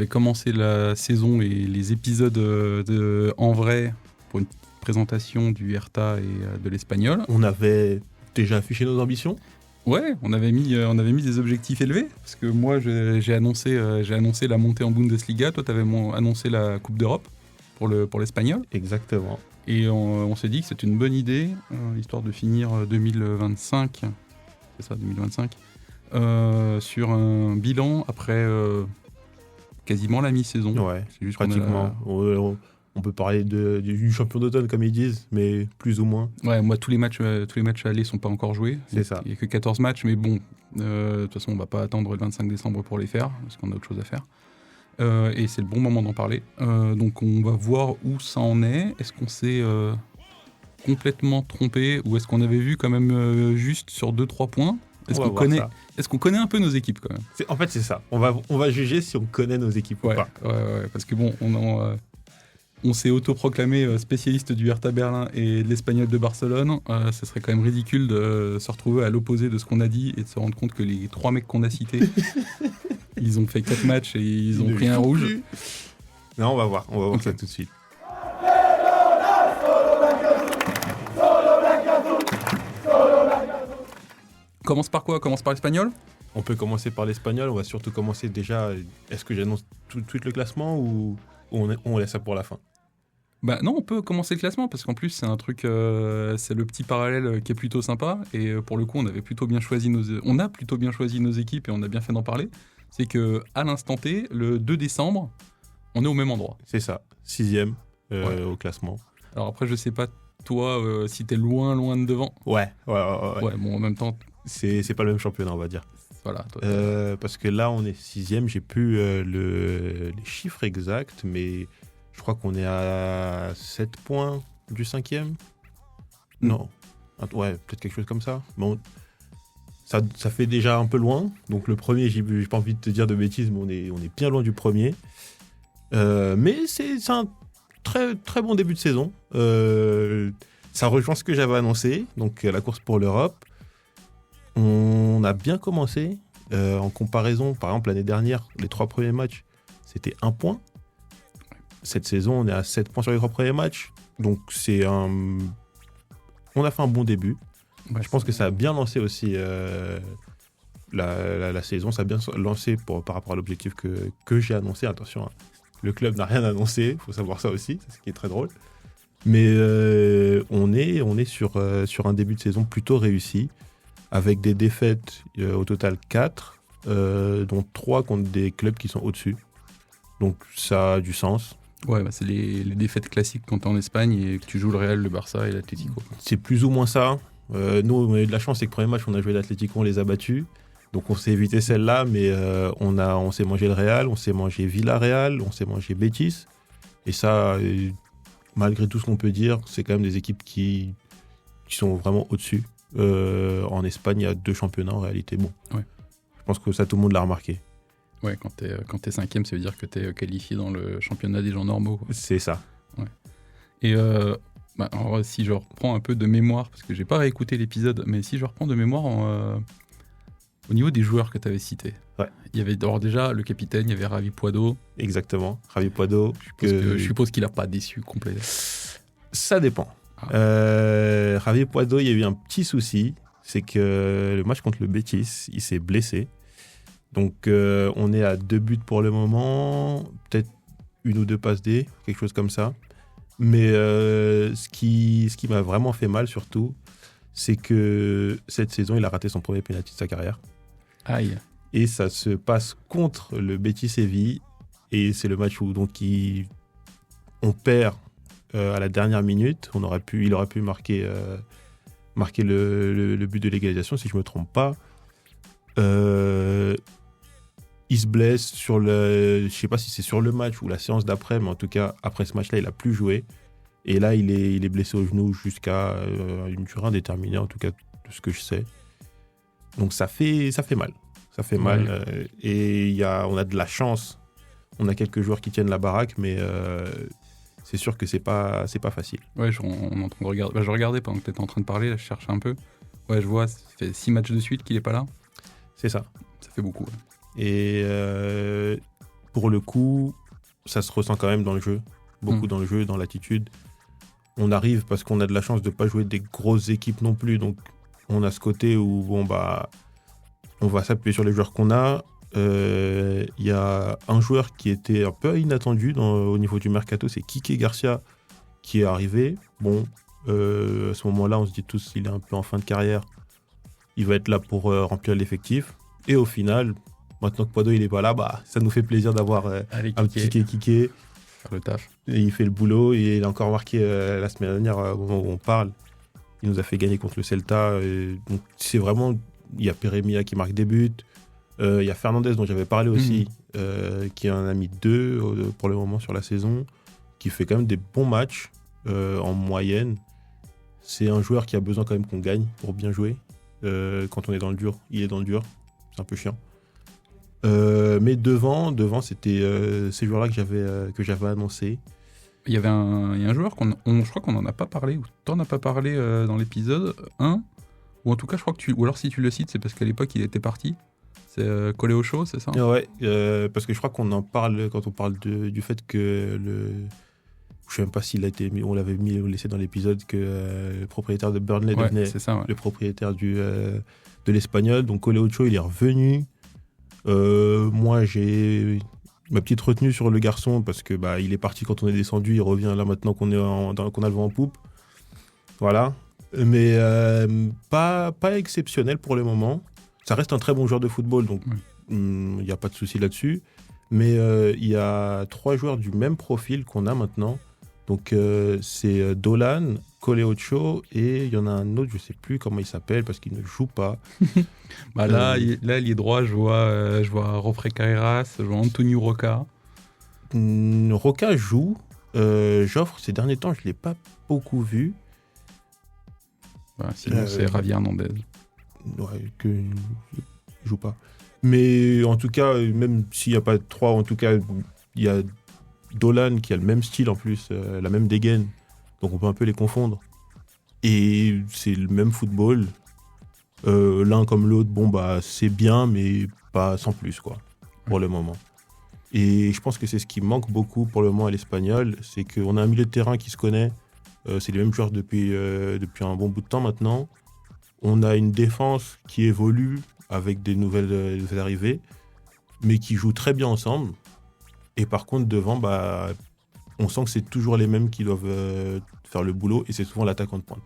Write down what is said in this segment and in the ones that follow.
avait commencé la saison et les épisodes en vrai pour une présentation du Hertha et de l'Espagnol. On avait déjà affiché nos ambitions. Ouais, on avait mis des objectifs élevés parce que moi j'ai annoncé la montée en Bundesliga. Toi, tu avais annoncé la Coupe d'Europe pour l'Espagnol. Exactement. Et on s'est dit que c'était une bonne idée, histoire de finir 2025. C'est ça, 2025. Sur un bilan après quasiment la mi-saison. Ouais, c'est juste pratiquement. On peut parler du champion d'automne comme ils disent, mais plus ou moins. Ouais, moi tous les matchs allés sont pas encore joués. C'est ça. Il n'y a que 14 matchs, mais bon, de toute façon on va pas attendre le 25 décembre pour les faire, parce qu'on a autre chose à faire. Et c'est le bon moment d'en parler. Donc on va voir où ça en est. Est-ce qu'on s'est complètement trompé, ou est-ce qu'on avait vu quand même juste sur 2-3 points ? Est-ce qu'on connaît un peu nos équipes quand même ? En fait, c'est ça. On va juger si on connaît nos équipes ou pas. Ouais, parce que bon, on s'est autoproclamé spécialiste du Hertha Berlin et de l'Espagnol de Barcelone. Ce serait quand même ridicule de se retrouver à l'opposé de ce qu'on a dit et de se rendre compte que les 3 mecs qu'on a cités, ils ont fait 4 matchs et ils ont pris un rouge. Plus. Non, on va voir okay. Ça tout de suite. Commence par quoi ? Commence par l'Espagnol ? On peut commencer par l'Espagnol. On va surtout commencer déjà. Est-ce que j'annonce tout de suite le classement ou on laisse ça pour la fin ? Bah non, on peut commencer le classement parce qu'en plus c'est un truc, c'est le petit parallèle qui est plutôt sympa et pour le coup on a plutôt bien choisi nos équipes et on a bien fait d'en parler. C'est que à l'instant T, le 2 décembre, on est au même endroit. C'est ça, 6e au classement. Alors après je sais pas toi si t'es loin de devant. Ouais. Bon en même temps c'est pas le même championnat on va dire. Voilà. Parce que là on est 6e, j'ai plus les chiffres exacts mais je crois qu'on est à 7 points du 5e. Non. Ouais, peut-être quelque chose comme ça. Bon, ça fait déjà un peu loin. Donc le premier, j'ai pas envie de te dire de bêtises, mais on est bien loin du premier. Mais c'est un très, très bon début de saison. Ça rejoint ce que j'avais annoncé, donc la course pour l'Europe. On a bien commencé. En comparaison, par exemple, l'année dernière, les 3 premiers matchs, c'était 1 point. Cette saison, on est à 7 points sur les 3 premiers matchs. Donc, on a fait un bon début. Ouais, je pense que ça a bien lancé aussi la saison. Ça a bien lancé par rapport à l'objectif que j'ai annoncé. Attention, hein. Le club n'a rien annoncé. Il faut savoir ça aussi. C'est ce qui est très drôle. Mais on est sur un début de saison plutôt réussi. Avec des défaites au total 4, dont 3 contre des clubs qui sont au-dessus. Donc, ça a du sens. Ouais, c'est les défaites classiques quand t'es en Espagne et que tu joues le Real, le Barça et l'Atlético. C'est plus ou moins ça. Nous, on a eu de la chance, c'est que le premier match, on a joué l'Atlético, on les a battus. Donc on s'est évité celle-là, mais on s'est mangé le Real, on s'est mangé Villarreal, on s'est mangé Betis. Et ça, malgré tout ce qu'on peut dire, c'est quand même des équipes qui sont vraiment au-dessus. En Espagne, il y a 2 championnats en réalité. Bon, ouais. Je pense que ça, tout le monde l'a remarqué. Ouais, quand t'es 5e, ça veut dire que t'es qualifié dans le championnat des gens normaux. Quoi. C'est ça. Ouais. Et alors, si je reprends un peu de mémoire, parce que j'ai pas réécouté l'épisode, mais si je reprends de mémoire au niveau des joueurs que t'avais cités. Ouais. Il y avait d'abord déjà le capitaine, il y avait Ravi Puado. Exactement, Ravi Puado. Je suppose qu'il a pas déçu complètement. Ça dépend. Ravi Puado, il y a eu un petit souci, c'est que le match contre le Betis, il s'est blessé. Donc on est à 2 buts pour le moment, peut-être 1 ou 2 passes D, quelque chose comme ça. Mais ce qui m'a vraiment fait mal surtout, c'est que cette saison, il a raté son premier penalty de sa carrière. Aïe. Et ça se passe contre le Betis Séville. Et c'est le match où donc, on perd à la dernière minute. Il aurait pu marquer le but de l'égalisation, si je ne me trompe pas. Il se blesse je ne sais pas si c'est sur le match ou la séance d'après, mais en tout cas, après ce match-là, il n'a plus joué. Et là, il est blessé au genou jusqu'à une durée indéterminée, en tout cas, de ce que je sais. Donc, ça fait mal. Ça fait mal. Et on a de la chance. On a quelques joueurs qui tiennent la baraque, mais c'est sûr que c'est pas facile. Ouais, on est en train de regarder. Je regardais pendant que tu étais en train de parler, là, je cherchais un peu. Ouais, je vois, ça fait 6 matchs de suite qu'il n'est pas là. C'est ça. Ça fait beaucoup. Ouais. Et pour le coup, ça se ressent quand même dans le jeu. Beaucoup dans le jeu, dans l'attitude. On arrive parce qu'on a de la chance de ne pas jouer des grosses équipes non plus. Donc, on a ce côté où, on va s'appuyer sur les joueurs qu'on a. Il y a un joueur qui était un peu inattendu au niveau du mercato, c'est Kike Garcia qui est arrivé. Bon, à ce moment-là, on se dit tous qu'il est un peu en fin de carrière. Il va être là pour remplir l'effectif. Et au final, maintenant que Podo il est pas là, ça nous fait plaisir d'avoir un petit Kike. Faire le taf. Et il fait le boulot et il a encore marqué la semaine dernière au moment où on parle. Il nous a fait gagner contre le Celta. Donc c'est vraiment, il y a Peremia qui marque des buts. Il y a Fernandez dont j'avais parlé aussi, qui en a mis 2 pour le moment sur la saison, qui fait quand même des bons matchs en moyenne. C'est un joueur qui a besoin quand même qu'on gagne pour bien jouer. Quand on est dans le dur, il est dans le dur. C'est un peu chiant. Mais devant c'était ces joueurs-là que j'avais annoncé. Il y a un joueur je crois qu'on n'en a pas parlé, ou t'en as pas parlé dans l'épisode 1, ou en tout cas je crois que ou alors si tu le cites c'est parce qu'à l'époque il était parti. C'est Coléocho, c'est ça? Ouais, parce que je crois qu'on en parle quand on parle du fait que je sais même pas s'il a été on l'avait laissé dans l'épisode que le propriétaire de Burnley devenait le propriétaire de l'Espagnol. Donc Coléocho il est revenu. Moi j'ai ma petite retenue sur le garçon parce que il est parti quand on est descendu, il revient là maintenant qu'on a le vent en poupe. Voilà, mais pas exceptionnel pour le moment. Ça reste un très bon joueur de football, donc il n'y a pas de souci là-dessus. Mais il y a 3 joueurs du même profil qu'on a maintenant. Donc c'est Dolan, Coléocho et il y en a un autre, je ne sais plus comment il s'appelle parce qu'il ne joue pas. Là, il est droit, je vois Rofre Carreras, je vois Antonio Roca. Roca joue. Joffre, ces derniers temps, je ne l'ai pas beaucoup vu. Sinon, c'est Javier Hernandez. Ouais, il joue pas. Mais en tout cas, même s'il n'y a pas 3, en tout cas, il y a Dolan qui a le même style en plus, la même dégaine. Donc on peut un peu les confondre. Et c'est le même football. L'un comme l'autre, c'est bien, mais pas sans plus, quoi, pour le moment. Et je pense que c'est ce qui manque beaucoup pour le moment à l'Espagnol, c'est qu'on a un milieu de terrain qui se connaît. C'est les mêmes joueurs depuis un bon bout de temps maintenant. On a une défense qui évolue avec des nouvelles arrivées, mais qui joue très bien ensemble. Et par contre, devant, on sent que c'est toujours les mêmes qui doivent faire le boulot, et c'est souvent l'attaquant de pointe.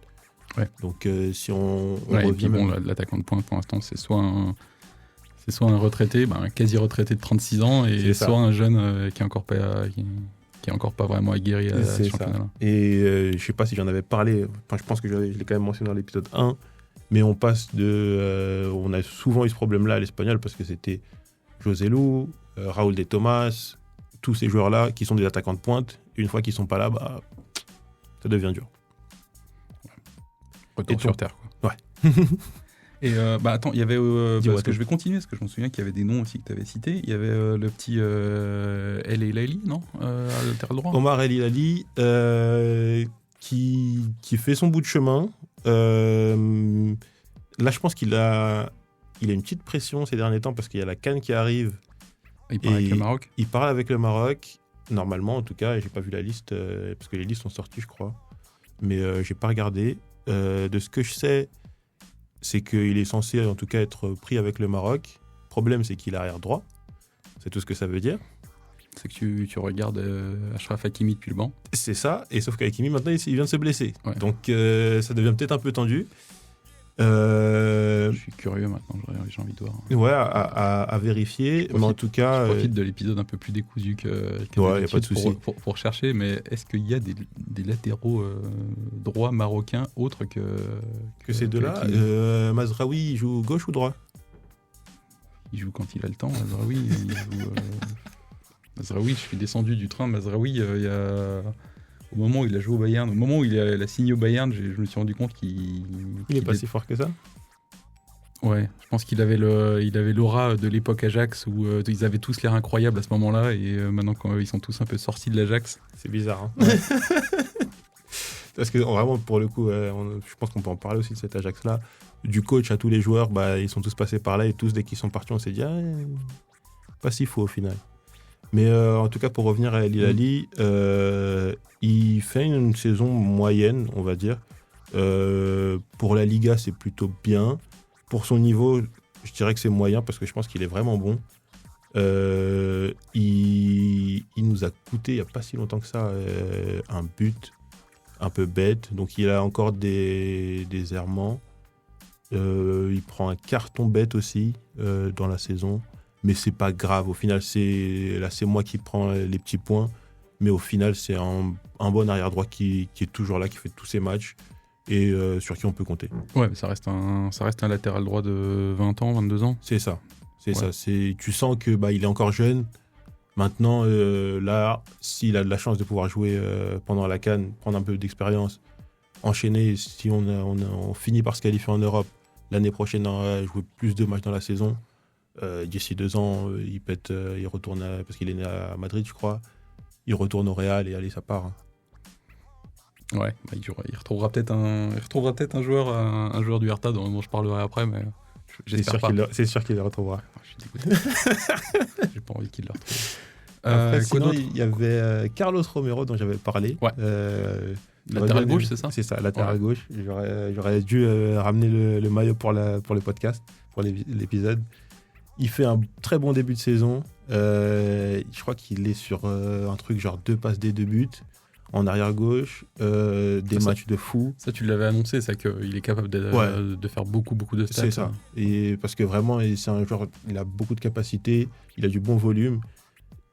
Ouais. Donc, si on revient... Et puis l'attaquant de pointe, pour l'instant, c'est soit un retraité, un quasi-retraité de 36 ans, et soit un jeune qui est encore pas vraiment aguerri à ce championnat-là. Et je sais pas si j'en avais parlé, je pense que je l'ai quand même mentionné dans l'épisode 1, mais on passe on a souvent eu ce problème-là à l'Espagnol parce que c'était José Lu, Raúl de Tomás, tous ces joueurs-là qui sont des attaquants de pointe. Une fois qu'ils sont pas là, ça devient dur. Retour sur terre, quoi. Ouais. Et attends, il y avait parce que je vais continuer parce que je me souviens qu'il y avait des noms aussi que tu avais cités. Il y avait le petit El Hilali, non, latéral droit. Omar El Hilali qui fait son bout de chemin. Là, je pense qu'il a une petite pression ces derniers temps parce qu'il y a la CAN qui arrive. Il parle avec le Maroc. Il parle avec le Maroc, normalement en tout cas. J'ai pas vu la liste parce que les listes sont sorties, je crois. Mais j'ai pas regardé. De ce que je sais, c'est qu'il est censé en tout cas être pris avec le Maroc. Le problème, c'est qu'il est arrière droit. C'est tout ce que ça veut dire. C'est que tu regardes Achraf Hakimi depuis le banc. C'est ça, et sauf qu'Hakimi maintenant il vient de se blesser. Ouais. Donc ça devient peut-être un peu tendu. Je suis curieux maintenant, j'ai envie de voir. Ouais, à vérifier. Mais en tout cas. Je profite de l'épisode un peu plus décousu que ouais, y a pas de souci. Pour chercher, mais est-ce qu'il y a des latéraux droits marocains autres que ces deux-là Mazraoui, il joue gauche ou droit? Il joue quand il a le temps, Mazraoui. Mazraoui, je suis descendu du train. Mazraoui, au moment où il a joué au Bayern, au moment où il a signé au Bayern, je me suis rendu compte qu'il est pas si fort que ça. Ouais, je pense qu'il avait l'aura de l'époque Ajax où ils avaient tous l'air incroyables à ce moment-là et maintenant quand ils sont tous un peu sortis de l'Ajax. C'est bizarre. Hein. Ouais. Parce que vraiment, pour le coup, je pense qu'on peut en parler aussi de cet Ajax-là. Du coach à tous les joueurs, ils sont tous passés par là et tous, dès qu'ils sont partis, on s'est dit pas si faux au final. Mais en tout cas, pour revenir à El Hilali, il fait une saison moyenne, on va dire. Pour la Liga, c'est plutôt bien. Pour son niveau, je dirais que c'est moyen parce que je pense qu'il est vraiment bon. Il nous a coûté, il n'y a pas si longtemps que ça, un but un peu bête. Donc il a encore des errements. Il prend un carton bête aussi dans la saison. Mais c'est pas grave. Au final, c'est moi qui prends les petits points. Mais au final, c'est un bon arrière-droit qui est toujours là, qui fait tous ses matchs et sur qui on peut compter. Ouais, mais ça reste un latéral droit de 20 ans, 22 ans. C'est ça. Tu sens que il est encore jeune. Maintenant, là, s'il a de la chance de pouvoir jouer pendant la CAN, prendre un peu d'expérience, enchaîner, si on finit par se qualifier en Europe, l'année prochaine, jouer plus de matchs dans la saison. D'ici 2 ans, il retourne parce qu'il est né à Madrid, je crois. Il retourne au Real et allez, ça part. Ouais, il retrouvera peut-être un joueur du Hertha dont je parlerai après, mais j'espère pas. C'est sûr qu'il le retrouvera. Je suis dégoûté. J'ai pas envie qu'il le retrouve. Après, sinon, il y avait Carlos Romero dont j'avais parlé. Ouais. Latéral gauche, c'est ça ? C'est ça, latéral gauche. J'aurais dû ramener le maillot pour le podcast, pour l'épisode. Il fait un très bon début de saison. Je crois qu'il est sur un truc genre 2 passes D, 2 buts en arrière-gauche, des matchs de fou. Ça, tu l'avais annoncé, ça, qu'il est capable de faire beaucoup de stats. C'est ça. Et parce que vraiment, c'est un joueur, il a beaucoup de capacités, il a du bon volume.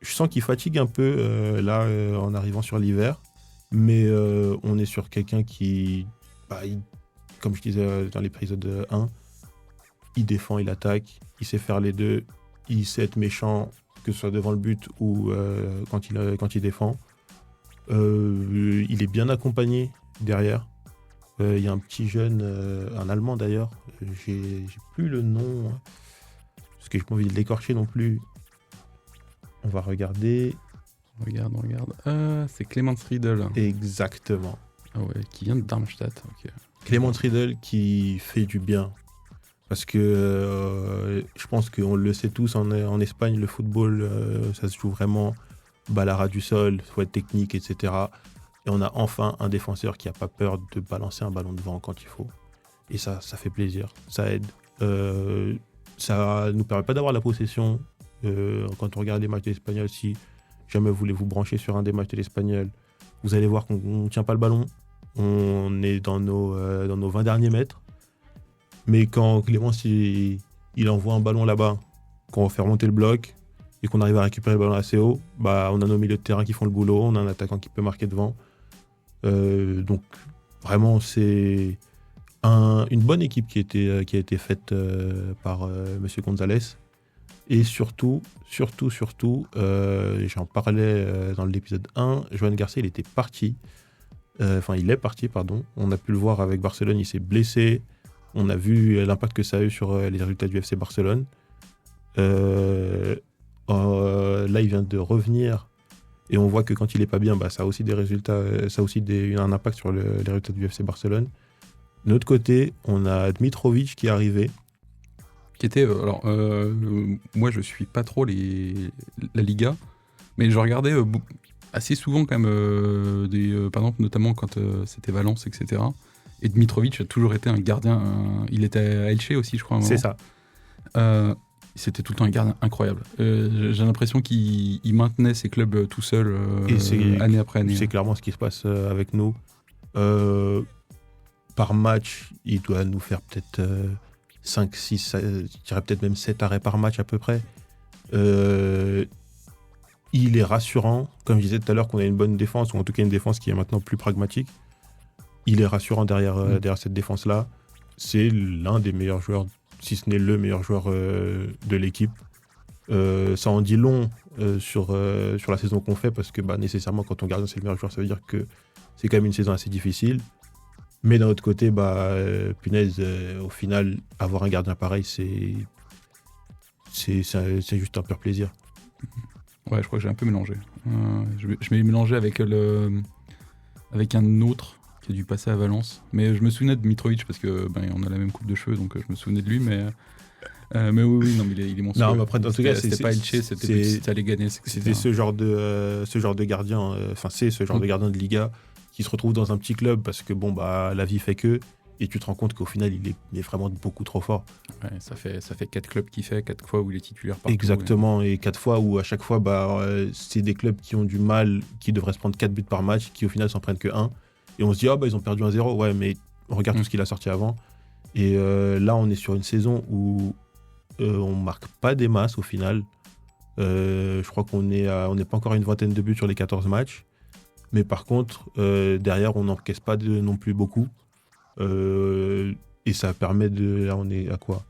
Je sens qu'il fatigue un peu en arrivant sur l'hiver. Mais on est sur quelqu'un qui, comme je disais dans l'épisode 1, il défend, il attaque, il sait faire les deux, il sait être méchant, que ce soit devant le but ou quand il défend. Il est bien accompagné derrière. Il y a un petit jeune, un Allemand d'ailleurs, j'ai plus le nom, parce que j'ai pas envie de l'écorcher non plus. On va regarder. On regarde. C'est Clemens Riedel. Exactement. Ah ouais, qui vient de Darmstadt. Okay. Clemens Riedel qui fait du bien. Parce que je pense qu'on le sait tous, en Espagne, le football, ça se joue vraiment balle du sol, il faut être technique, etc. Et on a enfin un défenseur qui n'a pas peur de balancer un ballon devant quand il faut. Et ça fait plaisir, ça aide. Ça ne nous permet pas d'avoir la possession. Quand on regarde les matchs de l'Espagnol, si jamais vous voulez vous brancher sur un des matchs de l'Espagnol, vous allez voir qu'on ne tient pas le ballon. On est dans nos 20 derniers mètres. Mais quand Clémence il envoie un ballon là-bas, qu'on fait remonter le bloc et qu'on arrive à récupérer le ballon assez haut, on a nos milieux de terrain qui font le boulot, on a un attaquant qui peut marquer devant. Donc vraiment, c'est une bonne équipe qui a été faite par Monsieur González. Et surtout, j'en parlais dans l'épisode 1, Joan Garcia, il est parti, pardon. On a pu le voir avec Barcelone, il s'est blessé. On a vu l'impact que ça a eu sur les résultats du FC Barcelone. Là, il vient de revenir et on voit que quand il est pas bien, ça a aussi des résultats, ça a aussi un impact sur les résultats du FC Barcelone. De l'autre côté, on a Dmitrovic qui est arrivé. Qui était, moi je suis pas trop la Liga, mais je regardais assez souvent quand même par exemple notamment quand c'était Valence, etc. Et Dmitrovic a toujours été un gardien. Il était à Elche aussi, je crois. C'est ça. C'était tout le temps un gardien incroyable. J'ai l'impression qu'il maintenait ses clubs tout seul année après année. C'est clairement ce qui se passe avec nous. Par match, il doit nous faire peut-être 5, 6, je dirais peut-être même 7 arrêts par match à peu près. Il est rassurant. Comme je disais tout à l'heure qu'on a une bonne défense, ou en tout cas une défense qui est maintenant plus pragmatique. Il est rassurant derrière cette défense-là. C'est l'un des meilleurs joueurs, si ce n'est le meilleur joueur de l'équipe. Ça en dit long sur la saison qu'on fait, parce que nécessairement, quand on garde c'est le meilleur joueur, ça veut dire que c'est quand même une saison assez difficile. Mais d'un autre côté, punaise, au final, avoir un gardien pareil, c'est juste un pur plaisir. Ouais, je crois que j'ai un peu mélangé. Je m'ai mélangé avec un autre qui a dû passer à Valence. Mais je me souvenais de Mitrovic parce que on a la même coupe de cheveux, donc je me souvenais de lui. Mais Mais oui, non, mais il est monstrueux. Non, mais après, en tout cas, c'était pas Elche, c'était Leganés, etc. C'était ce genre de gardien, c'est ce genre de gardien de Liga qui se retrouve dans un petit club parce que la vie fait que, et tu te rends compte qu'au final, il est vraiment beaucoup trop fort. Ouais, ça fait 4 clubs qu'il fait, 4 fois où il est titulaire partout. Exactement, et 4 fois où à chaque fois, c'est des clubs qui ont du mal, qui devraient se prendre 4 buts par match, qui au final s'en prennent que 1. Et on se dit, ils ont perdu 1-0. Ouais, mais regarde tout ce qu'il a sorti avant. Et là, on est sur une saison où on marque pas des masses au final. Je crois qu'on n'est pas encore à une vingtaine de buts sur les 14 matchs. Mais par contre, derrière, on n'encaisse pas non plus beaucoup. Et ça permet de... Là, on est à quoi ?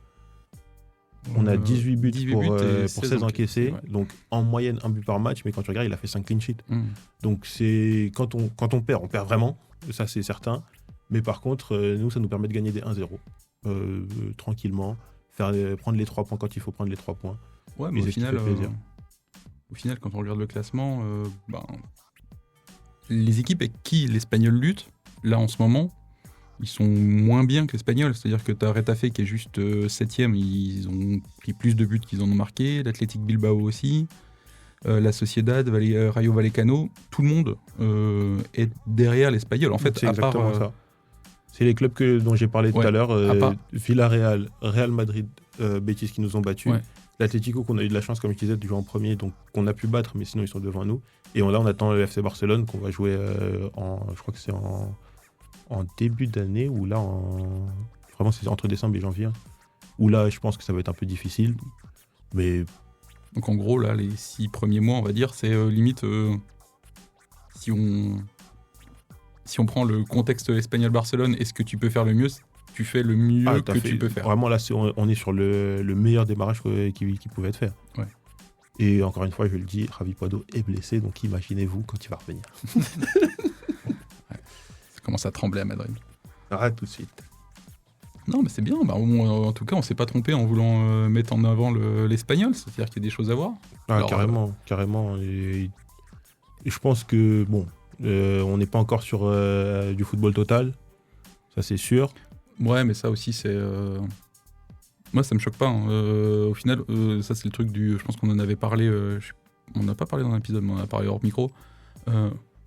On a 18 buts pour 16 encaissés. Ouais. Donc, en moyenne, 1 but par match. Mais quand tu regardes, il a fait 5 clean sheets. Donc, quand on perd vraiment. Ça, c'est certain. Mais par contre, nous, ça nous permet de gagner des 1-0. Tranquillement. Prendre les 3 points quand il faut prendre les 3 points. Ouais, mais au final, quand on regarde le classement, les équipes avec qui l'Espagnol lutte, là, en ce moment, ils sont moins bien que l'Espagnol. C'est-à-dire que tu as Retafe qui est juste 7ème, ils ont pris plus de buts qu'ils en ont marqué. L'Athletic Bilbao aussi. La Sociedad, Rayo Vallecano, tout le monde est derrière l'Espagnol. En fait, c'est exactement ça. C'est les clubs dont j'ai parlé tout à l'heure. Villarreal, Real Madrid, Betis qui nous ont battus. Ouais. L'Atlético qu'on a eu de la chance, comme je disais, de jouer en premier, donc qu'on a pu battre, mais sinon ils sont devant nous. Et là, on attend le FC Barcelone qu'on va jouer je crois que c'est en début d'année, ou là, vraiment c'est entre décembre et janvier. Où là, je pense que ça va être un peu difficile. Mais... Donc en gros, là, les 6 premiers mois, on va dire, c'est limite... Si on prend le contexte espagnol-Barcelone, est-ce que tu peux faire le mieux ? Tu fais le mieux que tu peux faire. Vraiment, là, on est sur le meilleur démarrage qui pouvait être fait. Ouais. Et encore une fois, je le dis, Javi Puado est blessé, donc imaginez-vous quand il va revenir. Ouais. Ça commence à trembler à Madrid. Arrête tout de suite. Non, mais c'est bien. En tout cas, on ne s'est pas trompé en voulant mettre en avant l'espagnol. C'est-à-dire qu'il y a des choses à voir. Alors, carrément. Et je pense que, on n'est pas encore sur du football total. Ça, c'est sûr. Ouais, mais ça aussi, c'est... Moi, ça me choque pas. Au final, ça, c'est le truc du... Je pense qu'on en avait parlé... On n'a pas parlé dans l'épisode, mais on en a parlé hors micro.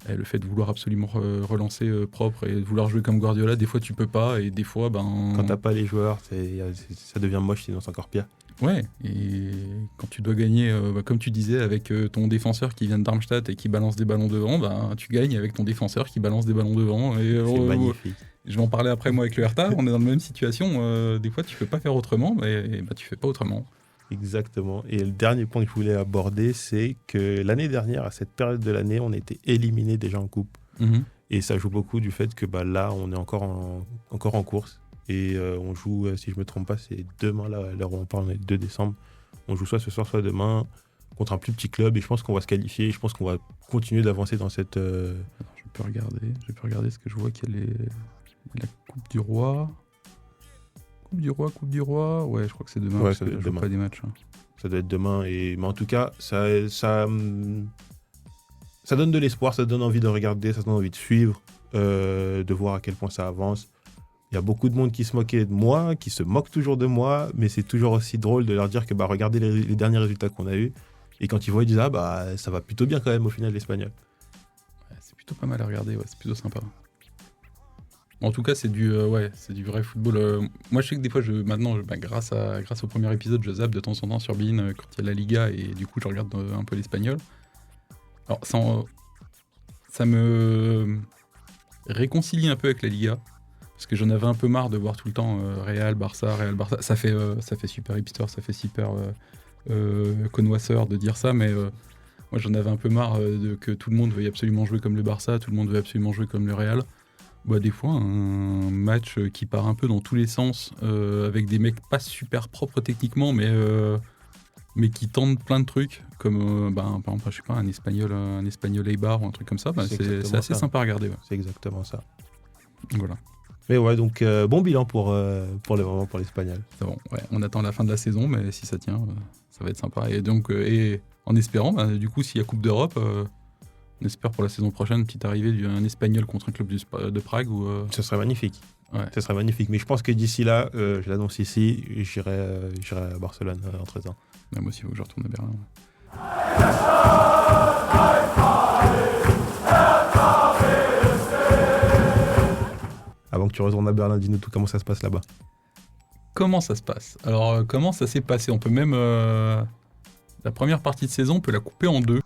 Le fait de vouloir absolument relancer propre et de vouloir jouer comme Guardiola, des fois, tu peux pas. Et des fois, Quand t'as pas les joueurs, ça devient moche, sinon c'est encore pire. Ouais, et quand tu dois gagner, comme tu disais, avec ton défenseur qui vient de Darmstadt et qui balance des ballons devant, tu gagnes avec ton défenseur qui balance des ballons devant. Et, c'est magnifique. Je vais en parler après, moi, avec le Hertha. On est dans la même situation. Des fois, tu peux pas faire autrement, mais tu fais pas autrement. Exactement. Et le dernier point que je voulais aborder, c'est que l'année dernière, à cette période de l'année, on était éliminés déjà en coupe. Et ça joue beaucoup du fait que là, on est encore en course. Et on joue, si je me trompe pas, c'est demain, là, à l'heure où on parle, on est le 2 décembre. On joue soit ce soir, soit demain, contre un plus petit club. Et je pense qu'on va se qualifier. Je pense qu'on va continuer d'avancer dans cette... Je peux regarder ce que je vois qu'il y a la Coupe du Roi. Coupe du Roi. Ouais, je crois que c'est demain. Ouais, parce que je joue pas des matchs. Ça doit être demain. Mais en tout cas, ça donne de l'espoir, ça donne envie de regarder, ça donne envie de suivre, de voir à quel point ça avance. Il y a beaucoup de monde qui se moquait de moi, qui se moque toujours de moi, mais c'est toujours aussi drôle de leur dire que regardez les derniers résultats qu'on a eus. Et quand ils voient, ils disent ça va plutôt bien quand même au final l'espagnol. Ouais, c'est plutôt pas mal à regarder, c'est plutôt sympa. En tout cas, c'est du vrai football. Moi, je sais que des fois, maintenant, grâce au premier épisode, je zappe de temps en temps sur Bein quand il y a la Liga et du coup, je regarde un peu l'espagnol. Alors, ça me réconcilie un peu avec la Liga parce que j'en avais un peu marre de voir tout le temps Real, Barça. Ça fait super hipster, ça fait super connoisseur de dire ça, mais moi, j'en avais un peu marre que tout le monde veuille absolument jouer comme le Barça, tout le monde veuille absolument jouer comme le Real. Des fois, un match qui part un peu dans tous les sens, avec des mecs pas super propres techniquement, mais qui tentent plein de trucs, comme par exemple, je sais pas, un espagnol Eibar ou un truc comme ça, c'est assez sympa à regarder. Ouais. C'est exactement ça. Voilà. Mais ouais, donc bon bilan pour l'espagnol. C'est bon, ouais, on attend la fin de la saison, mais si ça tient, ça va être sympa. Et donc, et en espérant, du coup, s'il y a Coupe d'Europe, on espère pour la saison prochaine une petite arrivée d'un Espagnol contre un club de Prague. Ça serait magnifique. Ouais. Ce serait magnifique. Mais je pense que d'ici là, je l'annonce ici, j'irai à Barcelone en 13 ans. Ouais, moi aussi, il faut que je retourne à Berlin. Avant que tu retournes à Berlin, dis-nous tout comment ça se passe là-bas. Comment ça se passe? Alors, comment ça s'est passé? On peut même... la première partie de saison, on peut la couper en deux.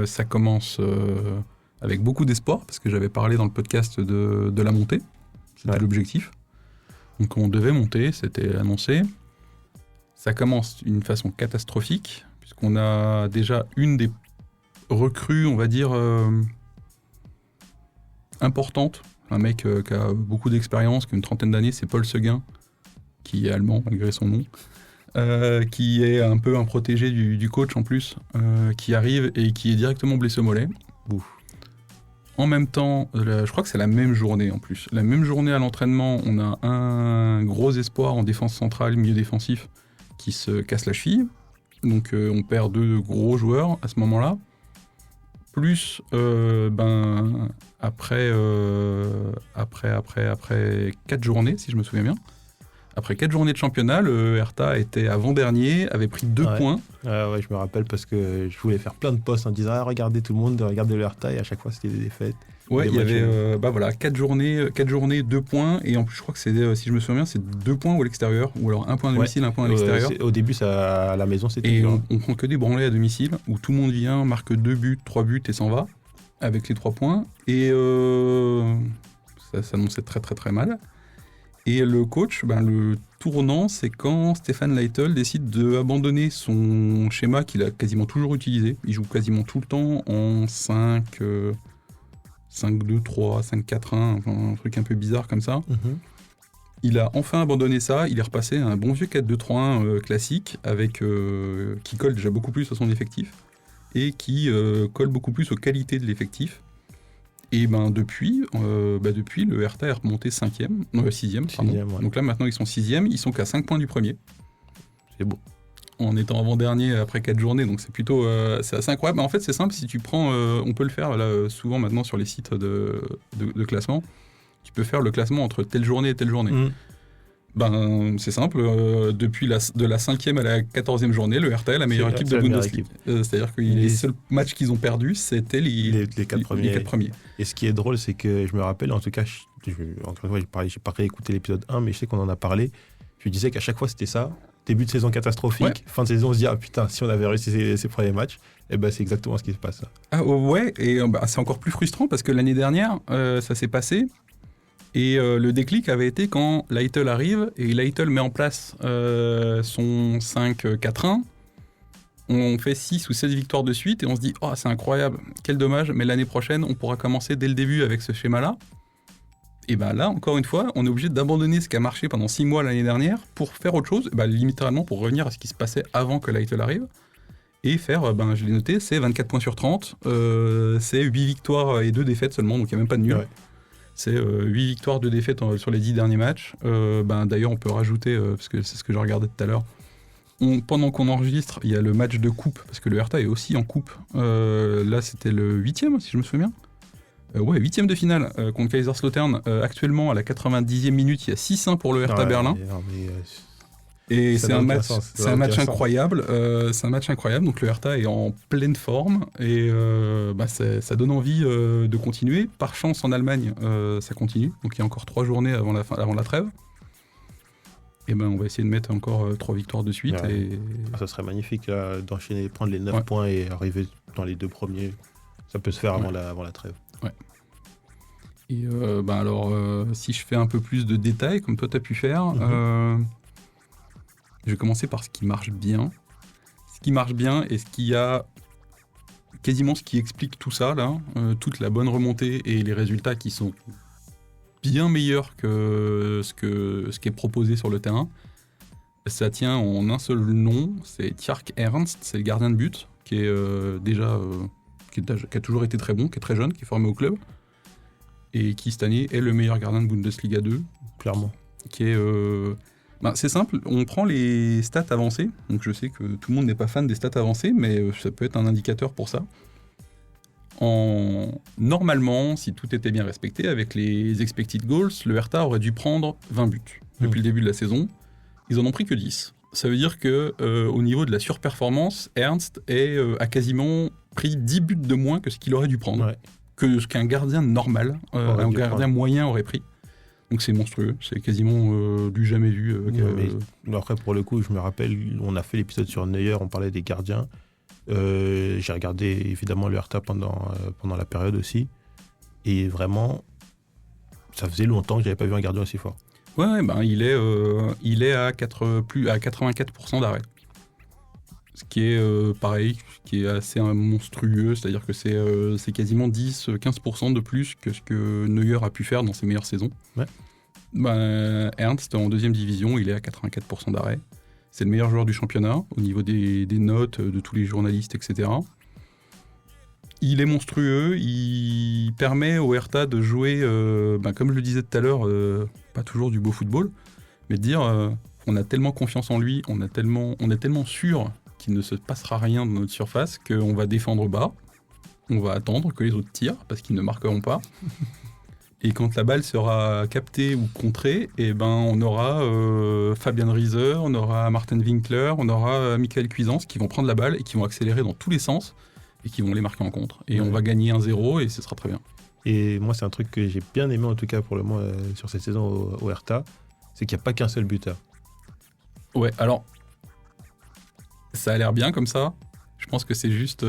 Ça commence avec beaucoup d'espoir, parce que j'avais parlé dans le podcast de la montée. C'était l'objectif. Donc on devait monter, c'était annoncé. Ça commence d'une façon catastrophique, puisqu'on a déjà une des recrues, on va dire, importantes. Un mec qui a beaucoup d'expérience, qui a une trentaine d'années, c'est Paul Seguin, qui est allemand malgré son nom. Qui est un peu un protégé du coach en plus, qui arrive et qui est directement blessé au mollet. Ouf. En même temps, je crois que c'est la même journée en plus. La même journée à l'entraînement, on a un gros espoir en défense centrale, milieu défensif, qui se casse la cheville. Donc on perd 2 gros joueurs à ce moment-là. Plus, après 4 journées, si je me souviens bien. Après 4 journées de championnat, le Hertha était avant-dernier, avait pris 2 points. Ouais, je me rappelle parce que je voulais faire plein de posts en disant regardez tout le monde, regardez le Hertha, et à chaque fois c'était des défaites. Ouais, il y avait 4 journées, 2 points, et en plus je crois que c'est, si je me souviens bien, c'est 2 points à l'extérieur, ou alors 1 point à domicile, 1 point à l'extérieur. Au début, à la maison, c'était et dur. on prend que des branlées à domicile, où tout le monde vient, marque 2 buts, 3 buts et s'en va, avec les 3 points. Et ça s'annonçait très très très mal. Et le coach, le tournant, c'est quand Stefan Leitl décide d'abandonner son schéma qu'il a quasiment toujours utilisé. Il joue quasiment tout le temps en 5-2-3, 5-4-1, un truc un peu bizarre comme ça. Mm-hmm. Il a enfin abandonné ça, il est repassé à un bon vieux 4-2-3-1 classique, qui colle déjà beaucoup plus à son effectif, et qui colle beaucoup plus aux qualités de l'effectif. Et depuis, le Hertha est remonté 6e. Ouais. Donc là, maintenant, ils sont 6e. Ils sont qu'à 5 points du premier. C'est beau. En étant avant-dernier après 4 journées. Donc c'est plutôt... c'est assez incroyable. Mais en fait, c'est simple. Si tu prends... on peut le faire là, souvent maintenant sur les sites de classement. Tu peux faire le classement entre telle journée et telle journée. Mmh. C'est simple. Depuis de la 5e à la 14e journée, le Hertha est la meilleure équipe de Bundesliga. C'est-à-dire que les seuls matchs qu'ils ont perdus, c'était les 4 premiers. Et ce qui est drôle, c'est que je me rappelle, en tout cas, encore une fois, j'ai pas réécouté l'épisode 1, mais je sais qu'on en a parlé. Je disais qu'à chaque fois, c'était ça. Début de saison catastrophique, ouais. Fin de saison, on se dit putain, si on avait réussi ces premiers matchs, c'est exactement ce qui se passe. Ah ouais, et c'est encore plus frustrant parce que l'année dernière, ça s'est passé. Et le déclic avait été quand Leitl arrive et Leitl met en place son 5-4-1. On fait 6 ou 7 victoires de suite et on se dit c'est incroyable, quel dommage, mais l'année prochaine on pourra commencer dès le début avec ce schéma-là. Et là, encore une fois, on est obligé d'abandonner ce qui a marché pendant 6 mois l'année dernière pour faire autre chose, littéralement pour revenir à ce qui se passait avant que Leitl arrive. Et faire, je l'ai noté, c'est 24 points sur 30, c'est 8 victoires et 2 défaites seulement, donc il n'y a même pas de nul. Ouais. C'est 8 victoires, 2 défaites sur les 10 derniers matchs. D'ailleurs, on peut rajouter, parce que c'est ce que je regardais tout à l'heure, pendant qu'on enregistre, il y a le match de coupe, parce que le Hertha est aussi en coupe. Là, c'était le 8e, si je me souviens. 8e de finale contre Kaiserslautern. Actuellement, à la 90e minute, il y a 6-1 pour le Hertha Berlin. Et c'est un match incroyable. C'est un match incroyable. Donc le Hertha est en pleine forme et ça donne envie de continuer. Par chance, en Allemagne, ça continue. Donc il y a encore 3 journées avant la trêve. Et on va essayer de mettre encore 3 victoires de suite. Ouais. Et... ça serait magnifique là, d'enchaîner, prendre les 9 points et arriver dans les 2 premiers. Ça peut se faire avant la trêve. Ouais. Et si je fais un peu plus de détails, comme toi tu as pu faire, je vais commencer par ce qui marche bien. Ce qui marche bien et ce qui a quasiment ce qui explique tout ça, là, toute la bonne remontée et les résultats qui sont bien meilleurs que ce qui est proposé sur le terrain. Ça tient en un seul nom, c'est Tjark Ernst, c'est le gardien de but, qui est qui a toujours été très bon, qui est très jeune, qui est formé au club, et qui cette année est le meilleur gardien de Bundesliga 2. Clairement. Qui est... c'est simple, on prend les stats avancées, donc je sais que tout le monde n'est pas fan des stats avancées, mais ça peut être un indicateur pour ça. Normalement, si tout était bien respecté, avec les expected goals, le Hertha aurait dû prendre 20 buts depuis le début de la saison. Ils en ont pris que 10. Ça veut dire que au niveau de la surperformance, Ernst a quasiment pris 10 buts de moins que ce qu'il aurait dû prendre, que ce qu'un gardien normal, un gardien moyen aurait pris. Donc c'est monstrueux, c'est quasiment du jamais vu. Mais après, pour le coup, je me rappelle, on a fait l'épisode sur Neuer, on parlait des gardiens. J'ai regardé évidemment le Hertha pendant la période aussi. Et vraiment, ça faisait longtemps que j'avais pas vu un gardien aussi fort. Ouais, ben il est à 84% d'arrêt. Ce qui est pareil, qui est assez monstrueux, c'est-à-dire que c'est quasiment 10-15% de plus que ce que Neuer a pu faire dans ses meilleures saisons. Ouais. Ben, Ernst, en deuxième division, il est à 84% d'arrêt. C'est le meilleur joueur du championnat, au niveau des notes de tous les journalistes, etc. Il est monstrueux, il permet au Hertha de jouer, comme je le disais tout à l'heure, pas toujours du beau football, mais de dire on a tellement confiance en lui, on est tellement sûr qu'il ne se passera rien dans notre surface qu'on va défendre bas, on va attendre que les autres tirent parce qu'ils ne marqueront pas. Et quand la balle sera captée ou contrée, on aura Fabian Riese, on aura Martin Winkler, on aura Michael Cuisance qui vont prendre la balle et qui vont accélérer dans tous les sens et qui vont les marquer en contre. Et on va gagner 1-0 et ce sera très bien. Et moi, c'est un truc que j'ai bien aimé en tout cas pour le moment sur cette saison au Hertha, c'est qu'il n'y a pas qu'un seul buteur. Ouais, alors, ça a l'air bien comme ça. Je pense que c'est juste...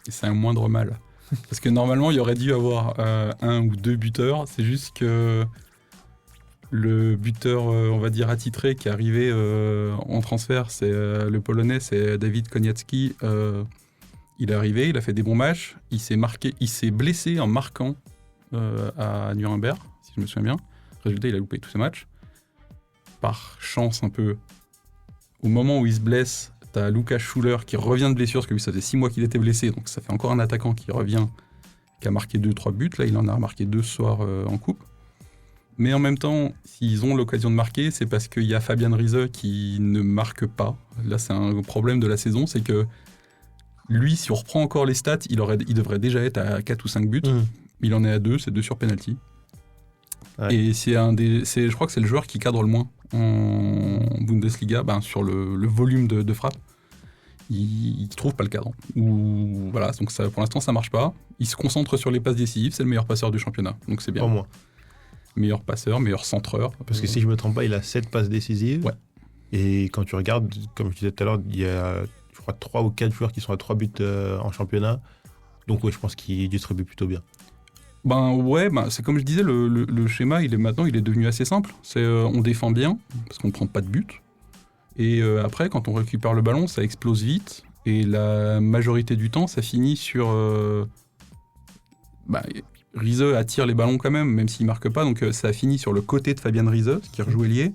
c'est un moindre mal. Parce que normalement, il y aurait dû avoir un ou deux buteurs. C'est juste que le buteur, on va dire, attitré qui est arrivé en transfert, c'est le Polonais, c'est David Koniecki. Il est arrivé, il a fait des bons matchs. Il s'est blessé en marquant à Nuremberg, si je me souviens bien. Résultat, il a loupé tous ses matchs. Par chance, un peu, au moment où il se blesse, t'as Lukas Schuler qui revient de blessure, parce que lui, ça faisait 6 mois qu'il était blessé, donc ça fait encore un attaquant qui revient, qui a marqué 2-3 buts. Là, il en a marqué 2 ce soir en coupe. Mais en même temps, s'ils ont l'occasion de marquer, c'est parce qu'il y a Fabian Riese qui ne marque pas. Là, c'est un problème de la saison, c'est que lui, si on reprend encore les stats, il devrait déjà être à 4 ou 5 buts. Il en est à 2, c'est 2 sur penalty. Ouais. Et je crois que c'est le joueur qui cadre le moins en Bundesliga, sur le volume de frappe. Il trouve pas le cadre. Voilà, donc ça, pour l'instant, ça marche pas. Il se concentre sur les passes décisives, c'est le meilleur passeur du championnat, donc c'est bien. Au moins. Meilleur passeur, meilleur centreur. Parce que si je me trompe pas, il a 7 passes décisives. Ouais. Et quand tu regardes, comme je disais tout à l'heure, il y a, je crois, 3 ou 4 joueurs qui sont à 3 buts en championnat. Donc ouais, je pense qu'il distribue plutôt bien. C'est comme je disais, le schéma, il est devenu assez simple. C'est on défend bien, parce qu'on ne prend pas de but. Et après, quand on récupère le ballon, ça explose vite. Et la majorité du temps, ça finit sur... Riese attire les ballons quand même s'il ne marque pas. Donc ça finit sur le côté de Fabian Riese, qui rejoue ailier.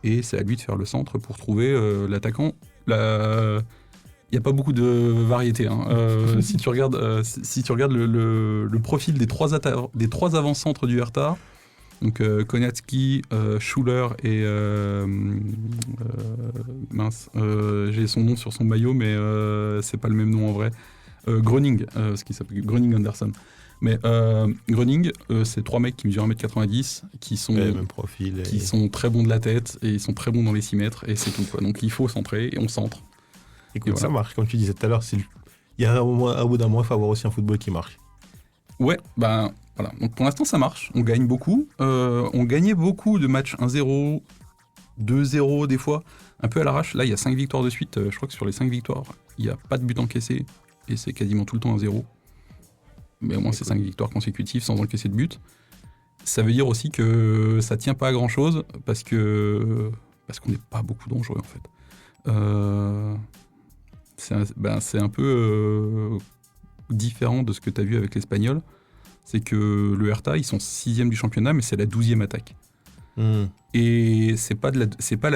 Et c'est à lui de faire le centre pour trouver l'attaquant. Il n'y a pas beaucoup de variété. Si tu regardes, le profil des trois avant-centres du Hertha, donc Koniecki, Schuler et j'ai son nom sur son maillot, mais c'est pas le même nom en vrai. Groening, ce qui s'appelle Groening Anderson. Mais Groening, c'est 3 mecs qui mesurent 1m90, qui sont même profil, qui sont très bons de la tête et ils sont très bons dans les 6 mètres et c'est tout quoi. Donc il faut centrer et on centre. Écoute, voilà. Ça marche, comme tu disais tout à l'heure, il y a au bout d'un mois, il faut avoir aussi un football qui marche. Ouais, voilà. Donc pour l'instant, ça marche. On gagne beaucoup. On gagnait beaucoup de matchs 1-0, 2-0 des fois, un peu à l'arrache. Là, il y a 5 victoires de suite. Je crois que sur les 5 victoires, il n'y a pas de but encaissé et c'est quasiment tout le temps 1-0. Mais au moins, c'est 5 victoires consécutives sans encaisser de but. Ça veut dire aussi que ça tient pas à grand-chose parce qu'on n'est pas beaucoup dangereux, en fait. C'est un peu différent de ce que tu as vu avec l'Espagnol. C'est que le Hertha, ils sont 6e du championnat, mais c'est la 12e attaque. Et c'est pas la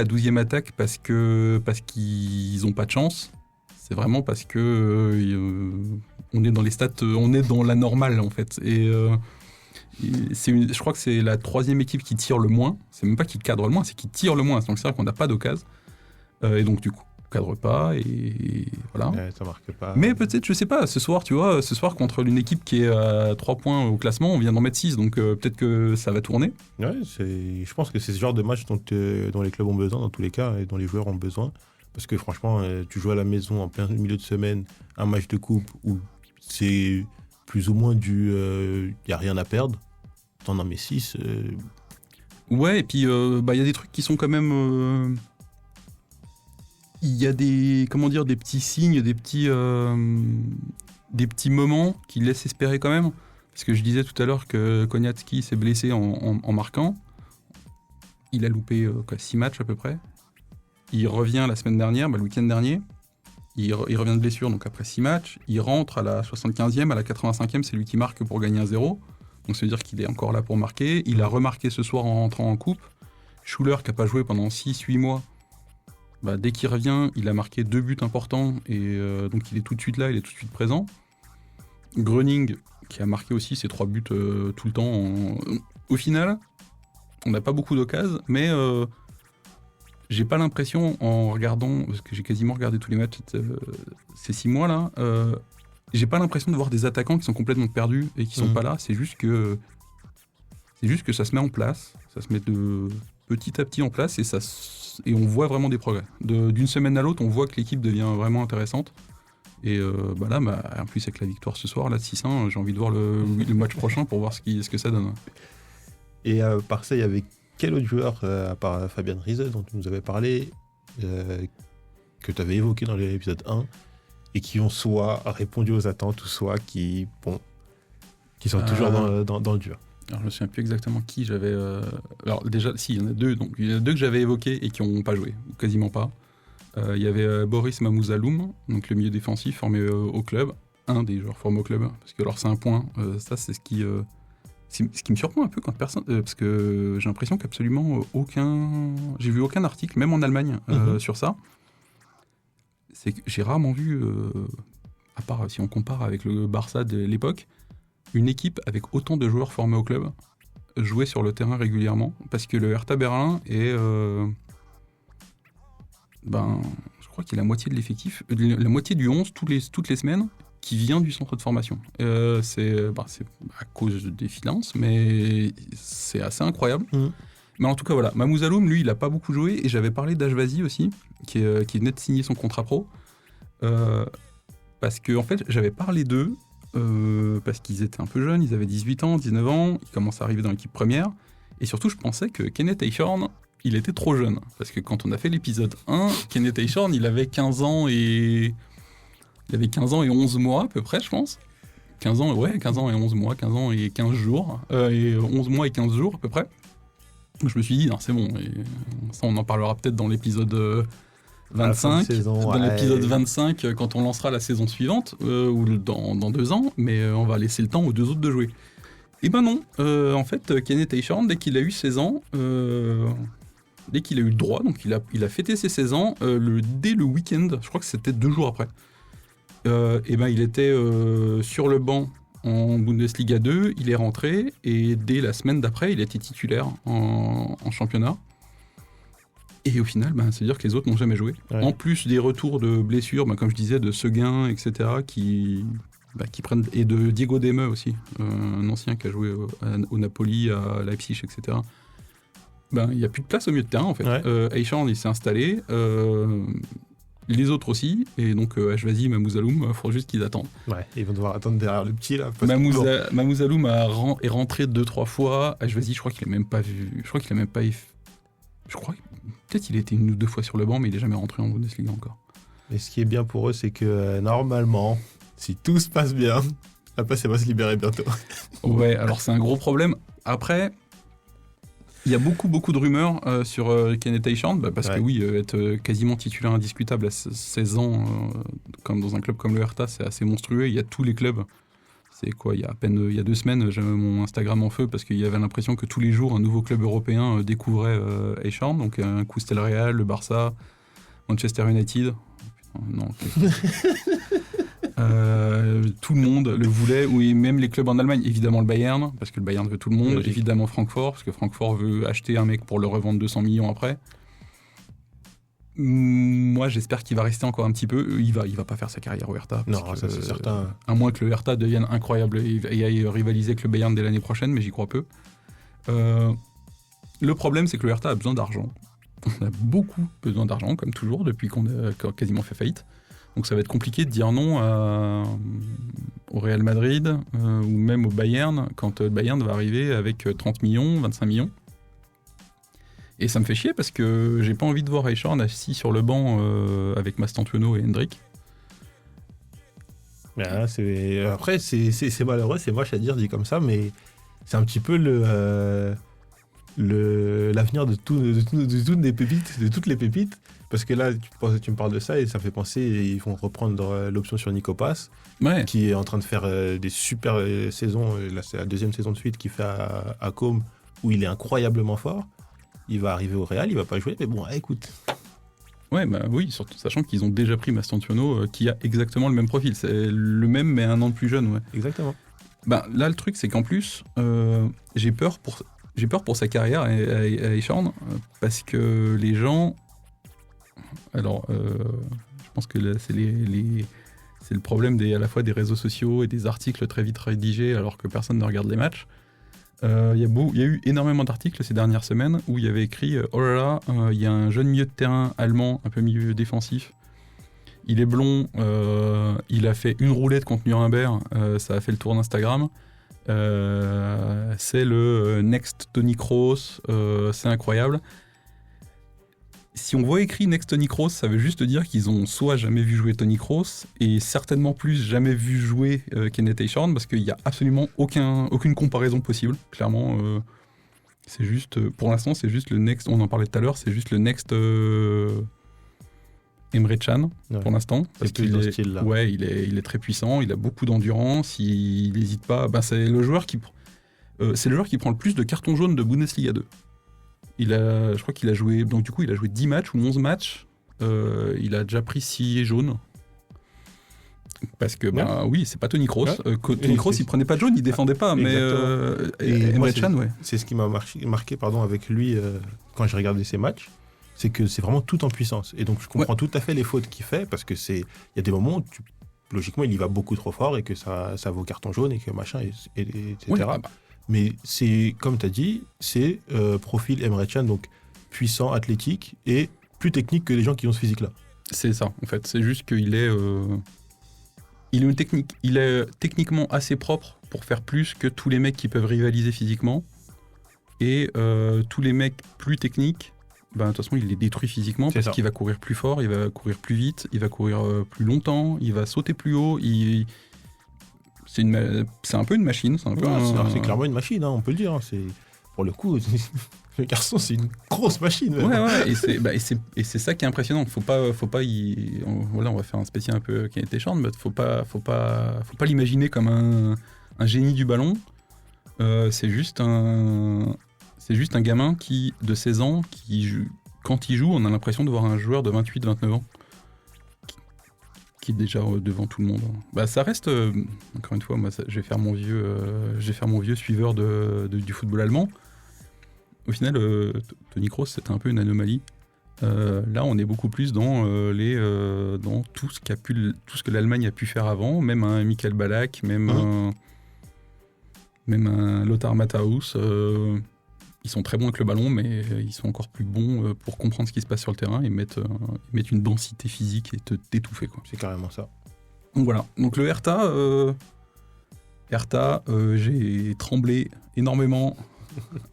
12e attaque parce qu'ils ont pas de chance. C'est vraiment parce que on est dans les stats, on est dans la normale en fait. Je crois que c'est la 3e équipe qui tire le moins. C'est même pas qui cadre le moins, c'est qui tire le moins. Donc c'est vrai qu'on n'a pas d'occasion. Et donc du coup, cadre pas et voilà. Ouais, ça marque pas. Mais peut-être, je sais pas, ce soir, tu vois, contre une équipe qui est à 3 points au classement, on vient d'en mettre 6, donc peut-être que ça va tourner. Ouais, je pense que c'est ce genre de match dont les clubs ont besoin, dans tous les cas, et dont les joueurs ont besoin. Parce que franchement, tu joues à la maison en plein milieu de semaine, un match de coupe où c'est plus ou moins il n'y a rien à perdre. T'en as mis 6. Ouais, et puis il y a des trucs qui sont quand même... Il y a des petits signes, des petits moments qui laissent espérer quand même. Parce que je disais tout à l'heure que Kognatski s'est blessé en marquant. Il a loupé 6 matchs à peu près. Il revient la semaine dernière, le week-end dernier. Il revient de blessure, donc après 6 matchs. Il rentre à la 75e, à la 85e, c'est lui qui marque pour gagner 1-0. Donc ça veut dire qu'il est encore là pour marquer. Il a remarqué ce soir en rentrant en coupe. Schuller, qui n'a pas joué pendant 6-8 mois, dès qu'il revient, il a marqué 2 buts importants. Et donc il est tout de suite là, il est tout de suite présent. Gröning, qui a marqué aussi ses 3 buts tout le temps. Au final, on n'a pas beaucoup d'occasions, mais... j'ai pas l'impression, en regardant, parce que j'ai quasiment regardé tous les matchs ces 6 mois-là, j'ai pas l'impression de voir des attaquants qui sont complètement perdus et qui sont pas là. C'est juste que ça se met en place, ça se met de petit à petit en place et on voit vraiment des progrès. D'une semaine à l'autre, on voit que l'équipe devient vraiment intéressante. Et là, en plus avec la victoire ce soir, là, de 6-1, j'ai envie de voir le match prochain pour voir ce que ça donne. Et par ça, il y avait quel autre joueur, à part Fabian Riese, dont tu nous avais parlé, que tu avais évoqué dans l'épisode 1, et qui ont soit répondu aux attentes, ou soit qui sont toujours dans le dur? Alors, je me souviens plus exactement qui j'avais... Alors déjà, si, il y en a 2. Donc, il y en a 2 que j'avais évoqués et qui n'ont pas joué, ou quasiment pas. Il y avait Boris Mamouzeloum, donc le milieu défensif formé au club, un des joueurs formés au club, parce que alors c'est un point, ça c'est ce qui me surprend un peu quand personne... parce que j'ai l'impression qu'absolument aucun... J'ai vu aucun article, même en Allemagne, sur ça. C'est que j'ai rarement vu, à part si on compare avec le Barça de l'époque, une équipe avec autant de joueurs formés au club jouer sur le terrain régulièrement. Parce que le Hertha Berlin est... je crois qu'il y a la moitié de l'effectif, la moitié du 11 toutes les semaines, qui vient du centre de formation. C'est à cause des finances, mais c'est assez incroyable. Mais en tout cas, voilà. Mamouzeloum, lui, il n'a pas beaucoup joué, et j'avais parlé d'Ajvazi aussi, qui venait de signer son contrat pro. Parce que, en fait, j'avais parlé d'eux, parce qu'ils étaient un peu jeunes, ils avaient 18 ans, 19 ans, ils commençaient à arriver dans l'équipe première, et surtout, je pensais que Kenneth Eichhorn, il était trop jeune. Parce que quand on a fait l'épisode 1, Kenneth Eichhorn, il avait 15 ans et 11 mois à peu près, je pense. 15 ans et 11 mois, 15 ans et 15 jours, et 11 mois et 15 jours à peu près. Je me suis dit, non, c'est bon, et ça on en parlera peut-être dans l'épisode 25, dans l'épisode 25 quand on lancera la saison suivante, ou dans 2 ans, mais on va laisser le temps aux 2 autres de jouer. Et non, en fait, Kenneth Eichhorn, dès qu'il a eu 16 ans, dès qu'il a eu le droit, donc il a fêté ses 16 ans, dès le week-end, je crois que c'était 2 jours après, il était sur le banc en Bundesliga 2, il est rentré, et dès la semaine d'après, il était titulaire en championnat. Et au final, c'est-à-dire que les autres n'ont jamais joué. Ouais. En plus des retours de blessures, comme je disais, de Seguin, etc., qui prennent... Et de Diego Demme aussi, un ancien qui a joué au Napoli, à Leipzig, etc. Il n'y a plus de place au milieu de terrain, en fait. Ouais. Eichhorn, il s'est installé, les autres aussi, et donc Ajvazi, Mamouzeloum, il faudra juste qu'ils attendent. Ouais, ils vont devoir attendre derrière le petit, là. Mamouzeloum est rentré 2-3 fois, Ajvazi, je crois qu'il n'a même pas vu... Je crois peut-être qu'il a été 1 ou 2 fois sur le banc, mais il n'est jamais rentré en Bundesliga encore. Et ce qui est bien pour eux, c'est que normalement, si tout se passe bien, la place va se libérer bientôt. Ouais, alors c'est un gros problème. Après, il y a beaucoup de rumeurs sur Kenneth Eichhorn, parce que oui, être quasiment titulaire indiscutable à 16 ans, comme dans un club comme le Hertha, c'est assez monstrueux. Il y a tous les clubs. C'est quoi, il y a 2 semaines, j'avais mon Instagram en feu parce qu'il y avait l'impression que tous les jours, un nouveau club européen découvrait Eichhorn. Donc un coup, c'était le Real, le Barça, Manchester United. Non, tout le monde le voulait, oui, même les clubs en Allemagne, évidemment le Bayern, parce que le Bayern veut tout le monde, oui. Évidemment Francfort, parce que Francfort veut acheter un mec pour le revendre 200 millions après. Moi, j'espère qu'il va rester encore un petit peu. Il va pas faire sa carrière au Hertha. Non, ça c'est certain. À moins que le Hertha devienne incroyable et aille rivaliser avec le Bayern dès l'année prochaine, mais j'y crois peu. Le problème, c'est que le Hertha a besoin d'argent. On a beaucoup besoin d'argent, comme toujours, depuis qu'on a quasiment fait faillite. Donc ça va être compliqué de dire non au Real Madrid ou même au Bayern, quand le Bayern va arriver avec 30 millions, 25 millions. Et ça me fait chier parce que j'ai pas envie de voir Eichhorn assis sur le banc avec Mastantuono et Hendrik. Après, c'est malheureux, c'est moche à dire dit comme ça, mais c'est un petit peu l'avenir de toutes les pépites. Parce que là, tu me parles de ça et ça me fait penser, ils vont reprendre l'option sur Nico Paz, qui est en train de faire des super saisons. Là, c'est la deuxième saison de suite qu'il fait à Côme, où il est incroyablement fort. Il va arriver au Real, il va pas jouer, mais bon, écoute. Ouais, bah oui, surtout sachant qu'ils ont déjà pris Mastantuono, qui a exactement le même profil. C'est le même, mais un an de plus jeune, ouais. Exactement. Bah, là, le truc, c'est qu'en plus, j'ai peur pour sa carrière à Eichhorn, parce que les gens... Alors, je pense que là, c'est le problème à la fois des réseaux sociaux et des articles très vite rédigés alors que personne ne regarde les matchs. Il y a eu énormément d'articles ces dernières semaines où il y avait écrit « Oh là là, il y a un jeune milieu de terrain allemand, un peu milieu défensif. Il est blond, il a fait une roulette contre Nuremberg, ça a fait le tour d'Instagram. C'est le next Toni Kroos, c'est incroyable. » Si on voit écrit Next Toni Kroos, ça veut juste dire qu'ils ont soit jamais vu jouer Toni Kroos et certainement plus jamais vu jouer Kenneth Eichhorn, parce qu'il n'y a absolument aucune comparaison possible. Clairement, c'est juste, pour l'instant, c'est juste le next. On en parlait tout à l'heure, c'est juste le next Emre Can pour l'instant, parce qu'il est, style-là. Ouais, il est très puissant, il a beaucoup d'endurance, il n'hésite pas. Ben, c'est le joueur qui prend le plus de cartons jaunes de Bundesliga 2. Je crois qu'il a joué, donc du coup, il a joué 10 matchs ou 11 matchs. Il a déjà pris 6 jaunes. Parce que, oui, c'est pas Toni Kroos. Toni Kroos, il prenait pas de jaune, il défendait pas. Mais Emre Can, ouais. C'est ce qui m'a marqué avec lui quand j'ai regardé ses matchs. C'est que c'est vraiment tout en puissance. Et donc, je comprends tout à fait les fautes qu'il fait, parce que il y a des moments où, logiquement, il y va beaucoup trop fort et que ça vaut carton jaune et que machin, etc. Ouais, mais c'est, comme tu as dit, c'est profil Emre Can, donc puissant, athlétique et plus technique que les gens qui ont ce physique-là. C'est ça, en fait. C'est juste qu'il est, il est techniquement assez propre pour faire plus que tous les mecs qui peuvent rivaliser physiquement. Et tous les mecs plus techniques, de toute façon, il les détruit physiquement parce qu'il va courir plus fort, il va courir plus vite, il va courir plus longtemps, il va sauter plus haut. C'est un peu une machine. C'est clairement une machine, on peut le dire. Pour le coup, le garçon, c'est une grosse machine. Ouais, et c'est ça qui est impressionnant. Voilà, on va faire un spécial un peu Kenneth Eichhorn, mais faut pas l'imaginer comme un génie du ballon. C'est juste un gamin de 16 ans quand il joue, on a l'impression de voir un joueur de 28-29 ans. Qui est déjà devant tout le monde. Ça reste, encore une fois, moi, je vais faire mon vieux suiveur du football allemand. Au final, Toni Kroos, c'était un peu une anomalie. Là, on est beaucoup plus dans tout ce que l'Allemagne a pu faire avant, même un Michael Ballack, même un Lothar Matthaus. Ils sont très bons avec le ballon, mais ils sont encore plus bons pour comprendre ce qui se passe sur le terrain et mettre une densité physique et t'étouffer, quoi. C'est carrément ça. Donc voilà. Donc le Hertha, j'ai tremblé énormément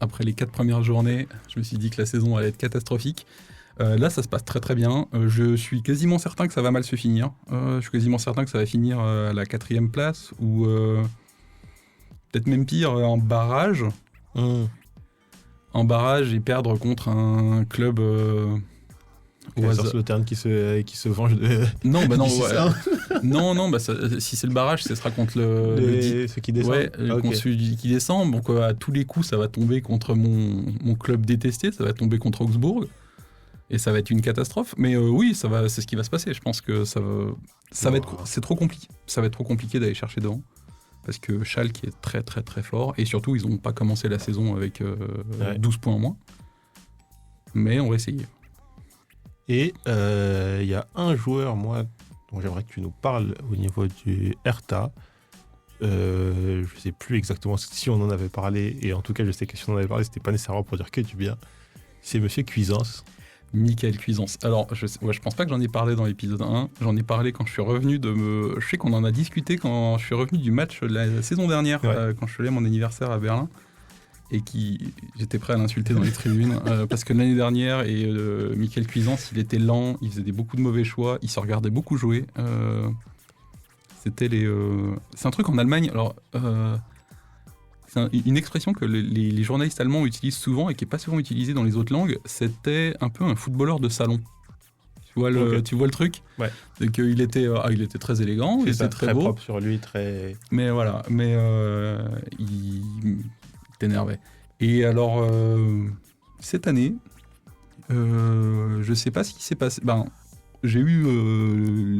après les 4 premières journées. Je me suis dit que la saison allait être catastrophique. Là, ça se passe très très bien. Je suis quasiment certain que ça va mal se finir. Je suis quasiment certain que ça va finir à la 4e place ou peut-être même pire, en barrage. En barrage et perdre contre un club Kaiserslautern qui se venge de... Non, si c'est le barrage, ce sera contre ceux qui descendent. Contre celui qui descend. Donc à tous les coups, ça va tomber contre mon club détesté, ça va tomber contre Augsbourg. Et ça va être une catastrophe. Mais oui, c'est ce qui va se passer. Je pense que c'est trop compliqué. Ça va être trop compliqué d'aller chercher devant. Parce que Schalke est très très très fort. Et surtout, ils n'ont pas commencé la saison avec 12 points en moins. Mais on va essayer. Et il y a un joueur, moi, dont j'aimerais que tu nous parles au niveau du Hertha. Je ne sais plus exactement si on en avait parlé, et en tout cas, je sais que si on en avait parlé, c'était pas nécessairement pour dire que du bien. C'est Monsieur Cuisance. Michael Cuisance. Alors, je pense pas que j'en ai parlé dans l'épisode 1. J'en ai parlé quand je suis revenu Je sais qu'on en a discuté quand je suis revenu du match de la saison dernière, quand je suis allé à mon anniversaire à Berlin. Et j'étais prêt à l'insulter dans les tribunes. Parce que l'année dernière, Michael Cuisance, il était lent, il faisait beaucoup de mauvais choix, il se regardait beaucoup jouer. C'est un truc en Allemagne. Alors, c'est une expression que les journalistes allemands utilisent souvent et qui n'est pas souvent utilisée dans les autres langues. C'était un peu un footballeur de salon. Tu vois le truc. Ouais. Donc, il était très élégant, il était très beau. Propre sur lui, très... Mais voilà, il t'énervait. Et alors, cette année, je sais pas ce qui s'est passé. J'ai eu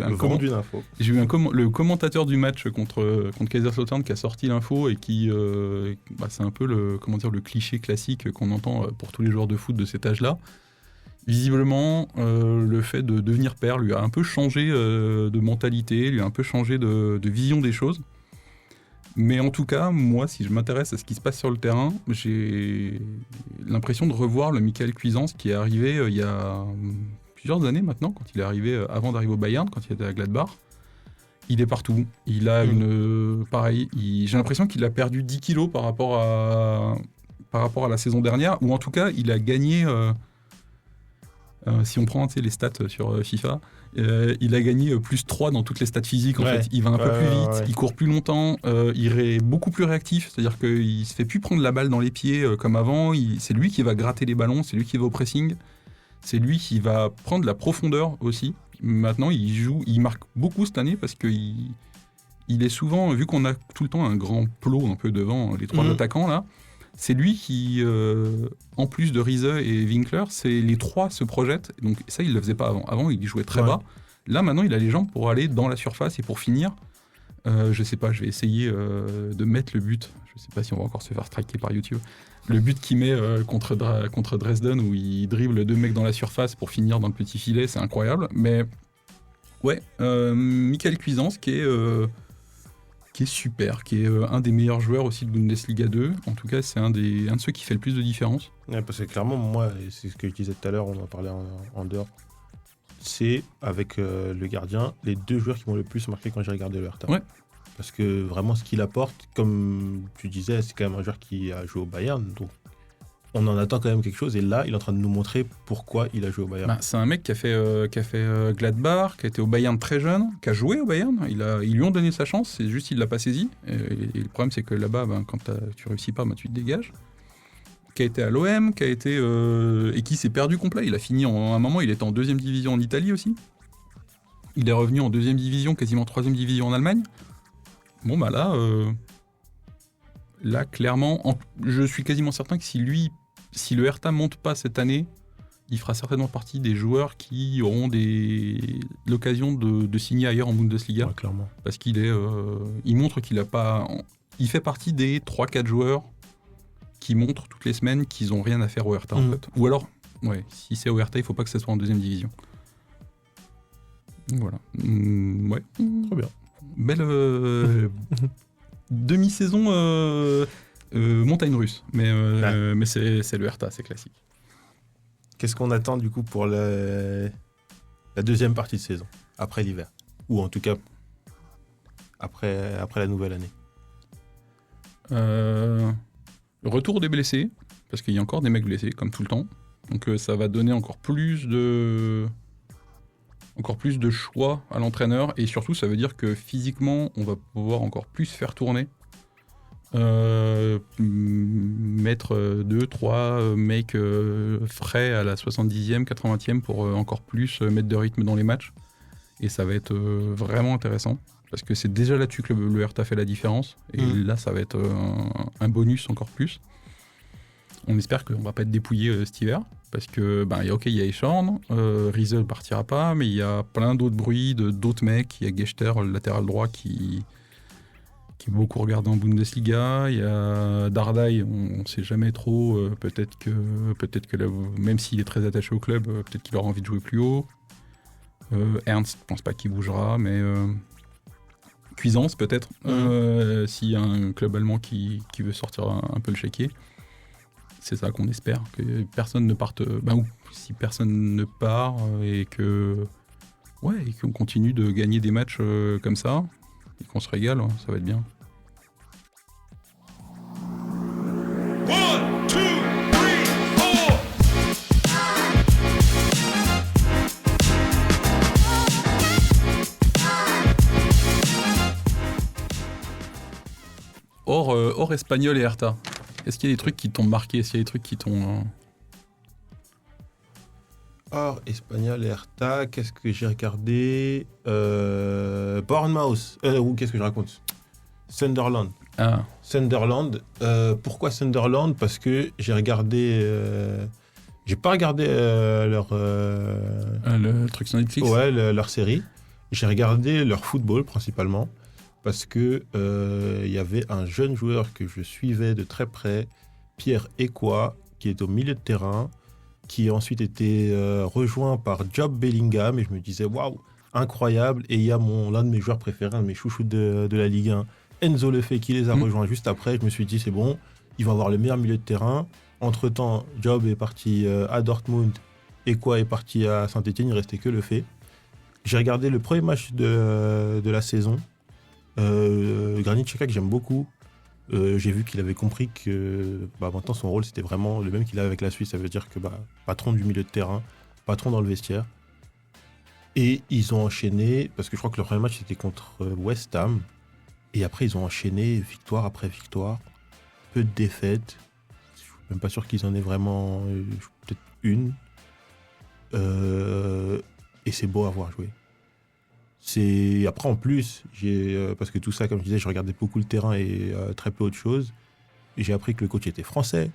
le commentateur du match contre Kaiserslautern qui a sorti l'info et qui c'est un peu le cliché classique qu'on entend pour tous les joueurs de foot de cet âge-là. Visiblement, le fait de devenir père lui a un peu changé de mentalité, lui a un peu changé de vision des choses. Mais en tout cas, moi, si je m'intéresse à ce qui se passe sur le terrain, j'ai l'impression de revoir le Michael Cuisance qui est arrivé il y a plusieurs années maintenant, quand il est arrivé, avant d'arriver au Bayern, quand il était à Gladbach. Il est partout. Il a j'ai l'impression qu'il a perdu 10 kilos par rapport à la saison dernière, ou en tout cas, il a gagné... si on prend les stats sur FIFA, il a gagné plus 3 dans toutes les stats physiques. En fait, il va un peu plus vite, il court plus longtemps, il est beaucoup plus réactif, c'est-à-dire qu'il se fait plus prendre la balle dans les pieds comme avant. C'est lui qui va gratter les ballons, c'est lui qui va au pressing, c'est lui qui va prendre la profondeur aussi. Maintenant, il marque beaucoup cette année parce que il est souvent, vu qu'on a tout le temps un grand plot un peu devant les trois attaquants là. C'est lui qui, en plus de Riese et Winkler, les trois se projettent. Donc ça, il ne le faisait pas avant. Avant, il jouait très bas. Là, maintenant, il a les jambes pour aller dans la surface et pour finir. Je ne sais pas, je vais essayer de mettre le but. Je ne sais pas si on va encore se faire striker par YouTube. Le but qu'il met contre Dresden, où il dribble 2 mecs dans la surface pour finir dans le petit filet, c'est incroyable. Mais ouais, Michael Cuisance qui est super, qui est un des meilleurs joueurs aussi de Bundesliga 2. En tout cas, c'est un de ceux qui fait le plus de différence. Ouais, parce que clairement, moi, c'est ce que je disais tout à l'heure, on en parlait en dehors, c'est avec le gardien, les 2 joueurs qui m'ont le plus marqué quand j'ai regardé le Hertha. Ouais. Parce que vraiment, ce qu'il apporte, comme tu disais, c'est quand même un joueur qui a joué au Bayern, donc on en attend quand même quelque chose, et là, il est en train de nous montrer pourquoi il a joué au Bayern. C'est un mec qui a fait Gladbach, qui a été au Bayern très jeune, qui a joué au Bayern. Ils lui ont donné sa chance, c'est juste qu'il l'a pas saisi. Et le problème, c'est que là-bas, quand tu réussis pas, tu te dégages. Qui a été à l'OM, qui a été et qui s'est perdu complet. Il a fini à un moment, il était en 2e division en Italie aussi. Il est revenu en 2e division, quasiment 3e division en Allemagne. Bon là, clairement, je suis quasiment certain que si le Hertha monte pas cette année, il fera certainement partie des joueurs qui auront l'occasion de signer ailleurs en Bundesliga. Ouais, clairement. Parce qu'il il montre qu'il a pas... Il fait partie des 3-4 joueurs qui montrent toutes les semaines qu'ils n'ont rien à faire au Hertha, en fait. Ou alors, si c'est au Hertha, il ne faut pas que ce soit en 2e division. Donc, voilà. Ouais. Trop bien. Belle demi-saison montagne russe. Mais c'est le Hertha, c'est classique. Qu'est-ce qu'on attend du coup pour la 2e partie de saison, après l'hiver? Ou en tout cas, après la nouvelle année? Retour des blessés, parce qu'il y a encore des mecs blessés, comme tout le temps. Donc ça va donner encore plus de choix à l'entraîneur. Et surtout, ça veut dire que physiquement, on va pouvoir encore plus faire tourner. Mettre 2-3 mecs frais à la 70e, 80e pour encore plus mettre de rythme dans les matchs. Et ça va être vraiment intéressant. Parce que c'est déjà là-dessus que le Hertha fait la différence. Et là, ça va être un bonus encore plus. On espère qu'on ne va pas être dépouillé cet hiver. Parce que, il y a Echorn, Riese ne partira pas, mais il y a plein d'autres bruits, d'autres mecs. Il y a Gechter, le latéral droit, qui qui est beaucoup regardé en Bundesliga. Il y a Dardai, on ne sait jamais trop. Peut-être que là, même s'il est très attaché au club, peut-être qu'il aura envie de jouer plus haut. Ernst, je ne pense pas qu'il bougera, mais Cuisance peut-être, s'il y a un club allemand qui veut sortir un peu le chéquier. C'est ça qu'on espère, que personne ne parte. Ou si personne ne part et qu'on continue de gagner des matchs comme ça et qu'on se régale, ça va être bien. One, two, three, four. Hors Espagnol et Hertha, est-ce qu'il y a des trucs qui t'ont marqué? Est-ce qu'il y a des trucs qui t'ont... Or, Espagnol et Hertha, qu'est-ce que j'ai regardé Bournemouth. Ou qu'est-ce que je raconte Sunderland. Ah, Sunderland. Pourquoi Sunderland? Parce que j'ai regardé... j'ai pas regardé le truc sur Netflix. Ouais, leur série. J'ai regardé leur football principalement. Parce que y avait un jeune joueur que je suivais de très près, Pierre Ekwa, qui est au milieu de terrain, qui a ensuite été rejoint par Job Bellingham, et je me disais waouh, incroyable. Et il y a l'un de mes joueurs préférés, un de mes chouchous de la Ligue 1, Enzo Lefebvre, qui les a rejoints juste après. Je me suis dit c'est bon, ils vont avoir le meilleur milieu de terrain. Entre-temps, Job est parti à Dortmund, Ekwa est parti à Saint-Etienne, il restait que Lefebvre. J'ai regardé le premier match de la saison. Granit Xhaka, que j'aime beaucoup, j'ai vu qu'il avait compris que maintenant son rôle c'était vraiment le même qu'il a avec la Suisse. Ça veut dire que patron du milieu de terrain, patron dans le vestiaire. Et ils ont enchaîné, parce que je crois que le premier match c'était contre West Ham, et après ils ont enchaîné victoire après victoire, peu de défaites. Je suis même pas sûr qu'ils en aient vraiment peut-être une. Et c'est beau à voir jouer. Après en plus, parce que tout ça, comme je disais, je regardais beaucoup le terrain et très peu autre chose. J'ai appris que le coach était français.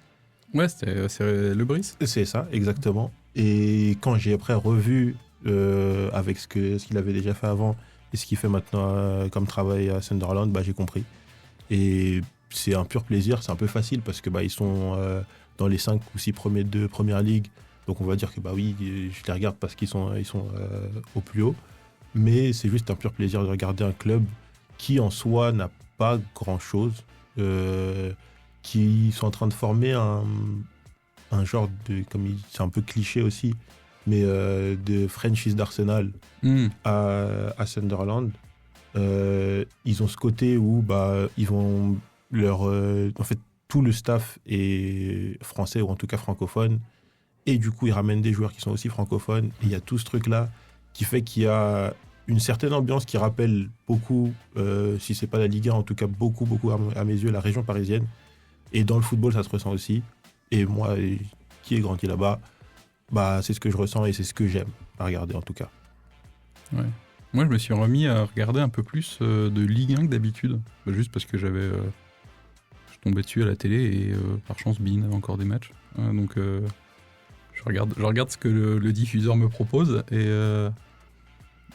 Ouais, c'est Le Brice. C'est ça, exactement. Et quand j'ai après revu avec ce qu'il avait déjà fait avant et ce qu'il fait maintenant comme travail à Sunderland, j'ai compris. Et c'est un pur plaisir, c'est un peu facile parce que ils sont dans les 5 ou 6 premiers de Première Ligue. Donc on va dire que oui, je les regarde parce qu'ils sont au plus haut. Mais c'est juste un pur plaisir de regarder un club qui en soi n'a pas grand-chose, qui sont en train de former un genre de, c'est un peu cliché aussi, mais de franchise d'Arsenal à Sunderland. Ils ont ce côté où ils vont en fait tout le staff est français ou en tout cas francophone, et du coup ils ramènent des joueurs qui sont aussi francophones, et il y a tout ce truc là qui fait qu'il y a une certaine ambiance qui rappelle beaucoup, si c'est pas la Ligue 1, en tout cas beaucoup à mes yeux, la région parisienne. Et dans le football, ça se ressent aussi. Et moi, qui ai grandi là-bas, c'est ce que je ressens et c'est ce que j'aime à regarder en tout cas. Ouais. Moi, je me suis remis à regarder un peu plus de Ligue 1 que d'habitude. Juste parce que je tombais dessus à la télé et par chance, Bein avait encore des matchs. Donc, je regarde ce que le diffuseur me propose et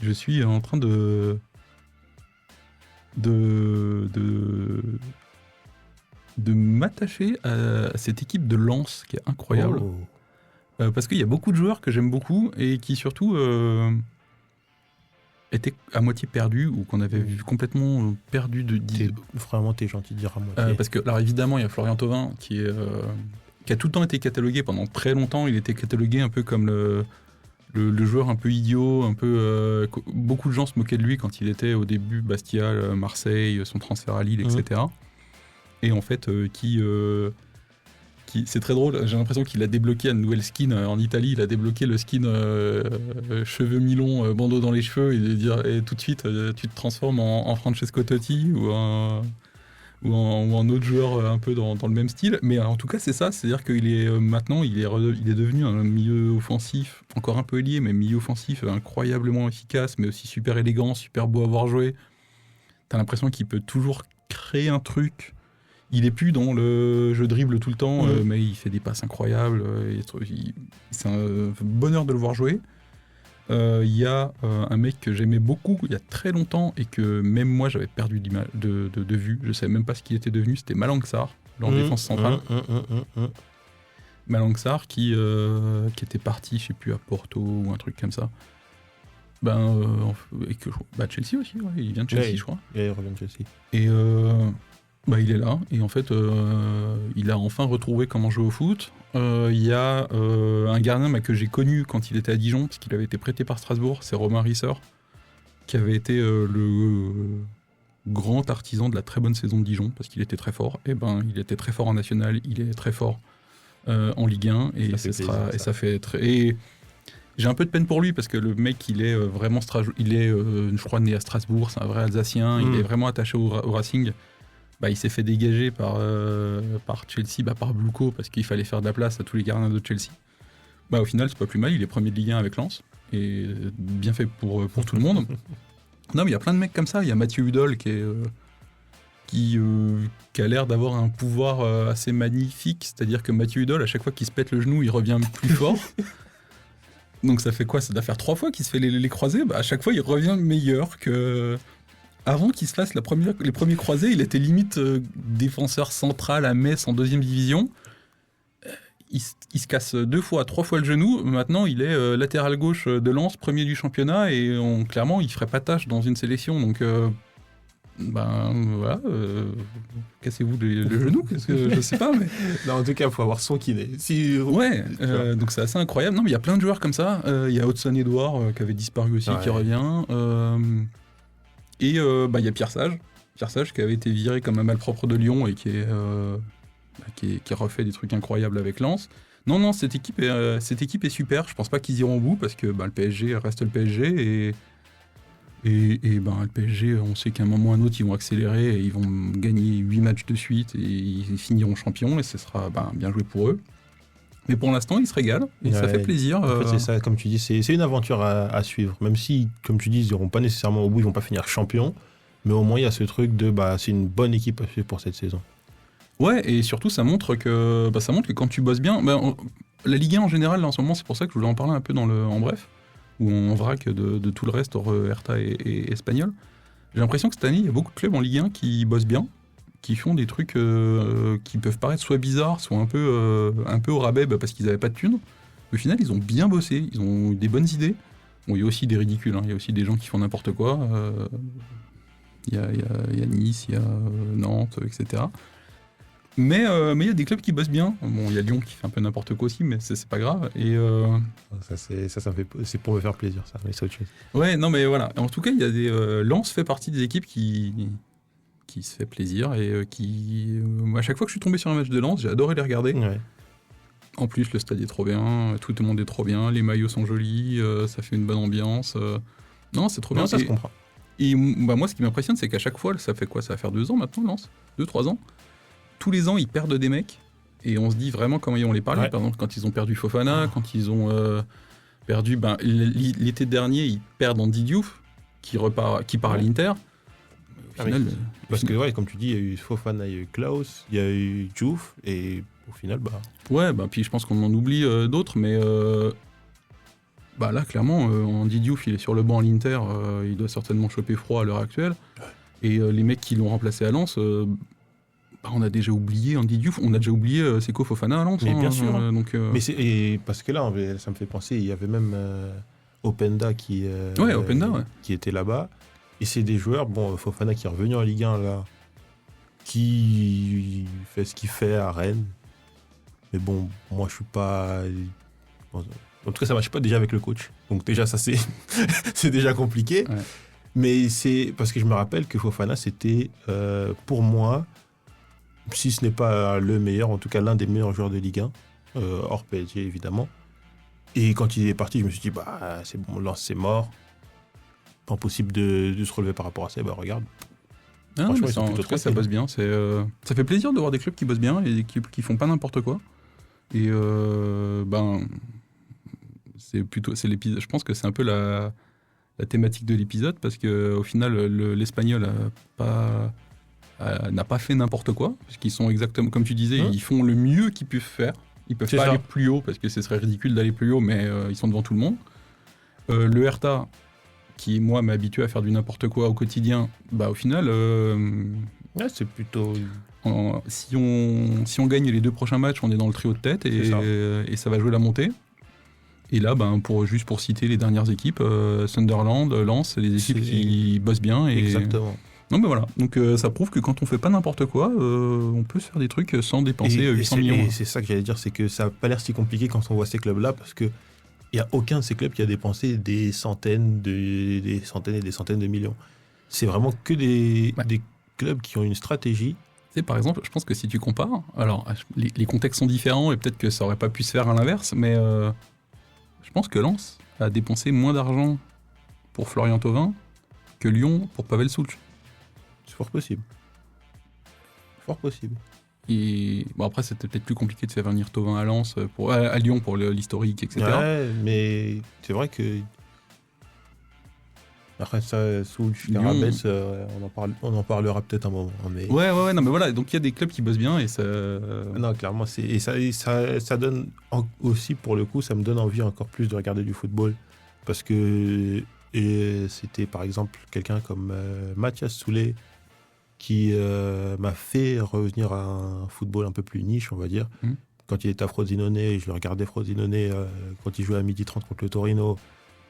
je suis en train de m'attacher à cette équipe de Lens qui est incroyable. Parce qu'il y a beaucoup de joueurs que j'aime beaucoup et qui surtout étaient à moitié perdus ou qu'on avait vu complètement perdus Vraiment, t'es gentil de dire à moitié. parce que, alors évidemment, il y a Florian Thauvin qui a tout le temps été catalogué, pendant très longtemps, il était catalogué un peu comme le joueur un peu idiot, un peu beaucoup de gens se moquaient de lui quand il était au début Bastia, Marseille, son transfert à Lille, etc. Et en fait, c'est très drôle, j'ai l'impression qu'il a débloqué une nouvelle skin en Italie, il a débloqué le skin cheveux mi-longs, bandeau dans les cheveux, et tout de suite tu te transformes en Francesco Totti ou en autre joueur un peu dans le même style. Mais en tout cas, c'est ça, c'est-à-dire qu'il est maintenant, il est devenu un milieu offensif, encore un peu ailier, mais milieu offensif incroyablement efficace, mais aussi super élégant, super beau à voir jouer. T'as l'impression qu'il peut toujours créer un truc. Il est plus dans le je dribble tout le temps, mais il fait des passes incroyables. C'est un bonheur de le voir jouer. il y a un mec que j'aimais beaucoup il y a très longtemps et que même moi j'avais perdu de vue. Je savais même pas ce qu'il était devenu. C'était Malang Sarr, leur défense centrale. Malang Sarr qui était parti, je sais plus, à Porto ou un truc comme ça. Chelsea aussi, ouais, il vient de Chelsea, je crois. Il revient de Chelsea. Et il est là, et en fait, il a enfin retrouvé comment jouer au foot. Il y a un gardien que j'ai connu quand il était à Dijon, parce qu'il avait été prêté par Strasbourg, c'est Romain Risser, qui avait été le grand artisan de la très bonne saison de Dijon, parce qu'il était très fort. Et il était très fort en national, il est très fort en Ligue 1, et ça fait très... Et j'ai un peu de peine pour lui, parce que le mec, il est vraiment... je crois, né à Strasbourg, c'est un vrai Alsacien, il est vraiment attaché au Racing. Il s'est fait dégager par Chelsea, par Bluco, parce qu'il fallait faire de la place à tous les gardiens de Chelsea. Au final, c'est pas plus mal, il est premier de Ligue 1 avec Lens, et bien fait pour tout le monde. Non, mais il y a plein de mecs comme ça. Il y a Mathieu Hudol qui a l'air d'avoir un pouvoir assez magnifique, c'est-à-dire que Mathieu Hudol, à chaque fois qu'il se pète le genou, il revient plus fort. Donc ça fait quoi ? Ça doit faire 3 fois qu'il se fait les croisés. À chaque fois, il revient meilleur que... Avant qu'il se fasse les premiers croisés, il était limite défenseur central à Metz en 2e division. Il se casse 2 fois, 3 fois le genou. Maintenant, il est latéral gauche de Lens, premier du championnat, et clairement, il ferait pas tâche dans une sélection. Donc, voilà, cassez-vous le genou, parce que je sais pas. Mais... Non, en tout cas, il faut avoir son kiné. Ouais, donc c'est assez incroyable. Non, mais il y a plein de joueurs comme ça. Il y a Hudson-Edouard qui avait disparu aussi, qui revient. Et il y a Pierre Sage qui avait été viré comme un malpropre de Lyon et qui refait des trucs incroyables avec Lens. Non, cette équipe est super. Je pense pas qu'ils iront au bout parce que le PSG reste le PSG et le PSG, on sait qu'à un moment ou à un autre, ils vont accélérer et ils vont gagner 8 matchs de suite et ils finiront champions et ce sera bien joué pour eux. Mais pour l'instant, ils se régalent et ça fait plaisir. En fait, c'est ça, comme tu dis, c'est une aventure à suivre. Même si, comme tu dis, ils n'iront pas nécessairement au bout, ils vont pas finir champions. Mais au moins, il y a ce truc de c'est une bonne équipe à suivre pour cette saison. Ouais, et surtout, ça montre que quand tu bosses bien, la Ligue 1 en général, là, en ce moment, c'est pour ça que je voulais en parler un peu en bref, où on vrac de tout le reste, hors Hertha et Espagnol. J'ai l'impression que cette année, il y a beaucoup de clubs en Ligue 1 qui bossent bien, qui font des trucs qui peuvent paraître soit bizarres, soit un peu au rabais parce qu'ils n'avaient pas de thunes. Au final, ils ont bien bossé, ils ont eu des bonnes idées. Bon, il y a aussi des ridicules, il y a aussi des gens qui font n'importe quoi. Il y a Nice, il y a Nantes, etc. Mais il y a des clubs qui bossent bien. Bon, il y a Lyon qui fait un peu n'importe quoi aussi, mais c'est pas grave. Et c'est pour me faire plaisir, ça, mais c'est autre chose. Ouais, non, mais voilà. En tout cas, il y a des Lens fait partie des équipes qui se fait plaisir et à chaque fois que je suis tombé sur un match de Lens, j'ai adoré les regarder. Ouais. En plus, le stade est trop bien, tout le monde est trop bien, les maillots sont jolis, ça fait une bonne ambiance. Non, c'est trop bien. Ça se comprend. Et moi, ce qui m'impressionne, c'est qu'à chaque fois, ça fait quoi ? Ça va faire 2 ans maintenant, Lens ? 2-3 ans ? Tous les ans, ils perdent des mecs et on se dit vraiment comment ils vont les parler. Ouais. Par exemple, quand ils ont perdu Fofana, quand ils ont perdu... l'été dernier, ils perdent Andy Diouf, qui part à l'Inter. Final, parce que, comme tu dis, il y a eu Fofana, il y a eu Klaus, il y a eu Diouf, et au final, Ouais, puis je pense qu'on en oublie d'autres, mais là, clairement, Andy Diouf, il est sur le banc à l'Inter, il doit certainement choper froid à l'heure actuelle. Et les mecs qui l'ont remplacé à Lens, on a déjà oublié Andy Diouf, on a déjà oublié Seko Fofana à Lens. Mais bien sûr. Donc, Mais parce que là, ça me fait penser, il y avait même Openda qui était là-bas. Et c'est des joueurs, Fofana qui est revenu en Ligue 1 là, qui fait ce qu'il fait à Rennes. Mais moi je suis pas... En tout cas ça marche pas déjà avec le coach. Donc déjà ça c'est déjà compliqué. Ouais. Mais c'est parce que je me rappelle que Fofana c'était pour moi, si ce n'est pas le meilleur, en tout cas l'un des meilleurs joueurs de Ligue 1, hors PSG évidemment. Et quand il est parti, je me suis dit c'est bon, Lens c'est mort. Pas possible de se relever par rapport à ça. Regarde. En tout cas, ça bosse bien. Ça fait plaisir de voir des clubs qui bossent bien et qui font pas n'importe quoi. Et c'est l'épisode. Je pense que c'est un peu la thématique de l'épisode parce que au final, l'Espagnol n'a pas fait n'importe quoi parce qu'ils sont exactement comme tu disais. Ils font le mieux qu'ils peuvent faire. Ils peuvent pas aller plus haut parce que ce serait ridicule d'aller plus haut, mais ils sont devant tout le monde. Le Hertha, qui moi m'a habitué à faire du n'importe quoi au quotidien, bah au final, Ouais, c'est plutôt. si on gagne les 2 prochains matchs, on est dans le trio de tête et ça va jouer la montée. Et là, juste pour citer les dernières équipes, Sunderland, Lens, c'est des équipes qui bossent bien. Et... Exactement. Non, mais voilà. Donc ça prouve que quand on fait pas n'importe quoi, on peut se faire des trucs sans dépenser 800 millions. Et c'est ça que j'allais dire, c'est que ça n'a pas l'air si compliqué quand on voit ces clubs-là, parce que il n'y a aucun de ces clubs qui a dépensé des centaines et des centaines de millions. C'est vraiment que des clubs qui ont une stratégie. Tu sais, par exemple, je pense que si tu compares, alors les contextes sont différents et peut-être que ça aurait pas pu se faire à l'inverse, mais je pense que Lens a dépensé moins d'argent pour Florian Thauvin que Lyon pour Pavel Souch. C'est fort possible. Fort possible. Et bon, après, c'était peut-être plus compliqué de faire venir Thauvin à Lens, à Lyon pour l'historique, etc. Ouais, mais c'est vrai que. Après ça, Souch, Carabès, on en parlera peut-être un moment. Mais... Ouais, non, mais voilà, donc il y a des clubs qui bossent bien et ça. Non, clairement, ça donne aussi, pour le coup, ça me donne envie encore plus de regarder du football. Parce que c'était par exemple quelqu'un comme Mathias Soulé qui m'a fait revenir à un football un peu plus niche, on va dire. Quand il était à Frosinone, je le regardais Frosinone quand il jouait à 12h30 contre le Torino.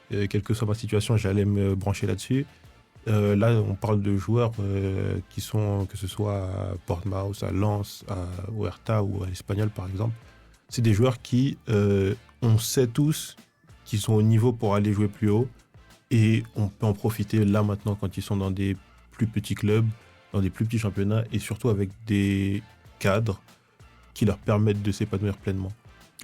Quelle que soit ma situation, j'allais me brancher là-dessus. Là, on parle de joueurs qui sont, que ce soit à Portsmouth, à Lens, à Huerta ou à l'Espagnol, par exemple. C'est des joueurs qui, on sait tous, qui sont au niveau pour aller jouer plus haut. Et on peut en profiter là maintenant quand ils sont dans des plus petits clubs, dans des plus petits championnats et surtout avec des cadres qui leur permettent de s'épanouir pleinement.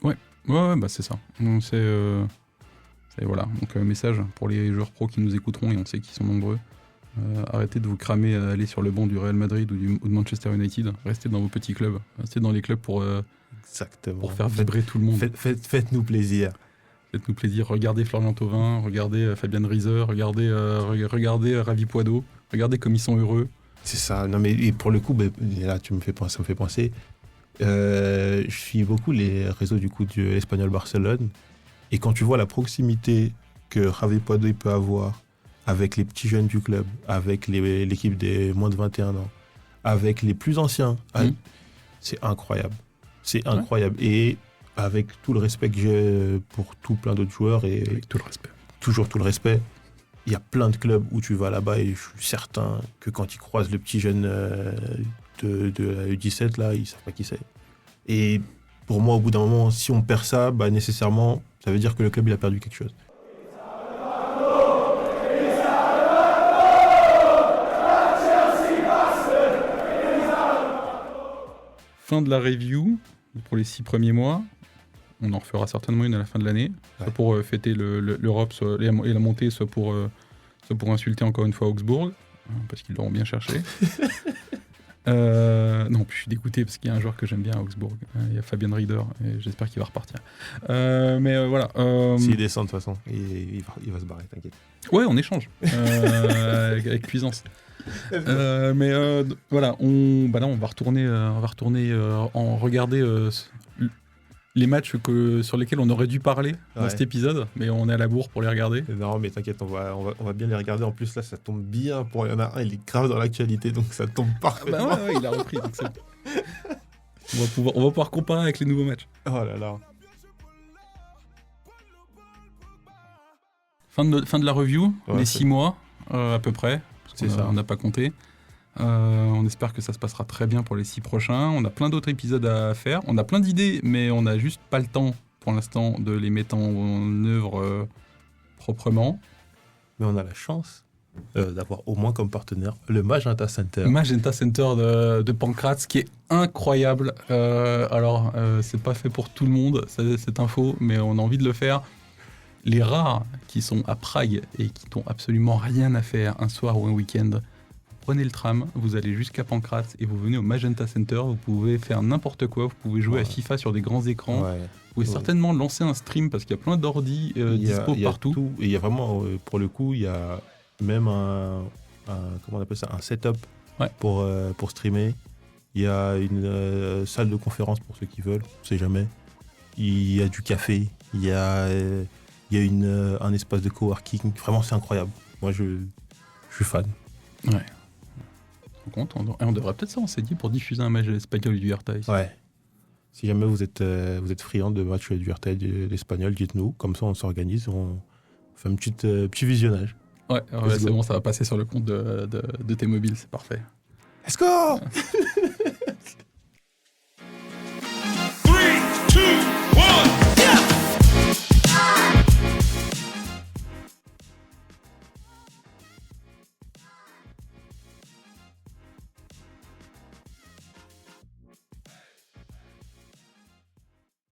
Ouais, bah c'est ça. Donc voilà, donc message pour les joueurs pros qui nous écouteront et on sait qu'ils sont nombreux. Arrêtez de vous cramer à aller sur le banc du Real Madrid ou de Manchester United. Restez dans vos petits clubs. Restez dans les clubs pour faire vibrer tout le monde. Faites-nous plaisir. Faites-nous plaisir. Regardez Florian Thauvin, regardez Fabian Riser, regardez Ravi Poido. Regardez comme ils sont heureux. C'est ça. Non mais et pour le coup, là ça me fait penser. Je suis beaucoup les réseaux du coup de l'Espagnol Barcelone. Et quand tu vois la proximité que Javi Poido peut avoir avec les petits jeunes du club, avec l'équipe des moins de 21 ans, avec les plus anciens, c'est incroyable. C'est incroyable. Et avec tout le respect que j'ai pour tout plein d'autres joueurs, et avec tout le respect. Toujours tout le respect, il y a plein de clubs où tu vas là-bas et je suis certain que quand ils croisent le petit jeune de la U17, là, ils savent pas qui c'est. Et pour moi, au bout d'un moment, si on perd ça, nécessairement, ça veut dire que le club il a perdu quelque chose. Fin de la review pour les 6 premiers mois. On en refera certainement une à la fin de l'année, soit pour fêter l'Europe et la montée, soit pour insulter encore une fois Augsbourg, parce qu'ils l'auront bien cherché. Non, puis je suis dégoûté parce qu'il y a un joueur que j'aime bien à Augsbourg. Il y a Fabian Rieder et j'espère qu'il va repartir. Mais voilà. S'il descend de toute façon, il va se barrer, t'inquiète. Ouais, on échange avec puissance. Voilà, on va retourner en regarder les matchs sur lesquels on aurait dû parler dans cet épisode, mais on est à la bourre pour les regarder. Non, mais t'inquiète, on va bien les regarder. En plus, là, ça tombe bien. Il y en a un, il est grave dans l'actualité, donc ça tombe parfaitement. Ouais, il a repris. Donc on va pouvoir comparer avec les nouveaux matchs. Oh là là. Fin de la review, les 6 mois à peu près. C'est ça. On n'a pas compté. On espère que ça se passera très bien pour les 6 prochains. On a plein d'autres épisodes à faire. On a plein d'idées, mais on n'a juste pas le temps pour l'instant de les mettre en œuvre proprement. Mais on a la chance d'avoir au moins comme partenaire le Magenta Center. Magenta Center de Pancrate, qui est incroyable. C'est pas fait pour tout le monde, cette info, mais on a envie de le faire. Les rares qui sont à Prague et qui n'ont absolument rien à faire un soir ou un week-end, prenez le tram, vous allez jusqu'à Pancrate et vous venez au Magenta Center. Vous pouvez faire n'importe quoi, vous pouvez jouer à FIFA sur des grands écrans. Vous pouvez certainement lancer un stream parce qu'il y a plein d'ordi dispo partout. Tout. Et il y a vraiment, pour le coup, il y a même comment on appelle ça, un setup pour streamer. Il y a une salle de conférence pour ceux qui veulent, on sait jamais. Il y a du café, il y a Il y a un espace de coworking. Vraiment, c'est incroyable. Moi, je suis fan. Ouais. On devrait peut-être se renseigner pour diffuser un match espagnol du Hertha ici. Ouais. Si jamais vous êtes friand de matchs du Hertha et de l'Espagnol, dites-nous. Comme ça, on s'organise, on fait un petit visionnage. Ouais, Let's c'est go. bon, ça va passer sur le compte de T-Mobile, c'est parfait. Let's go.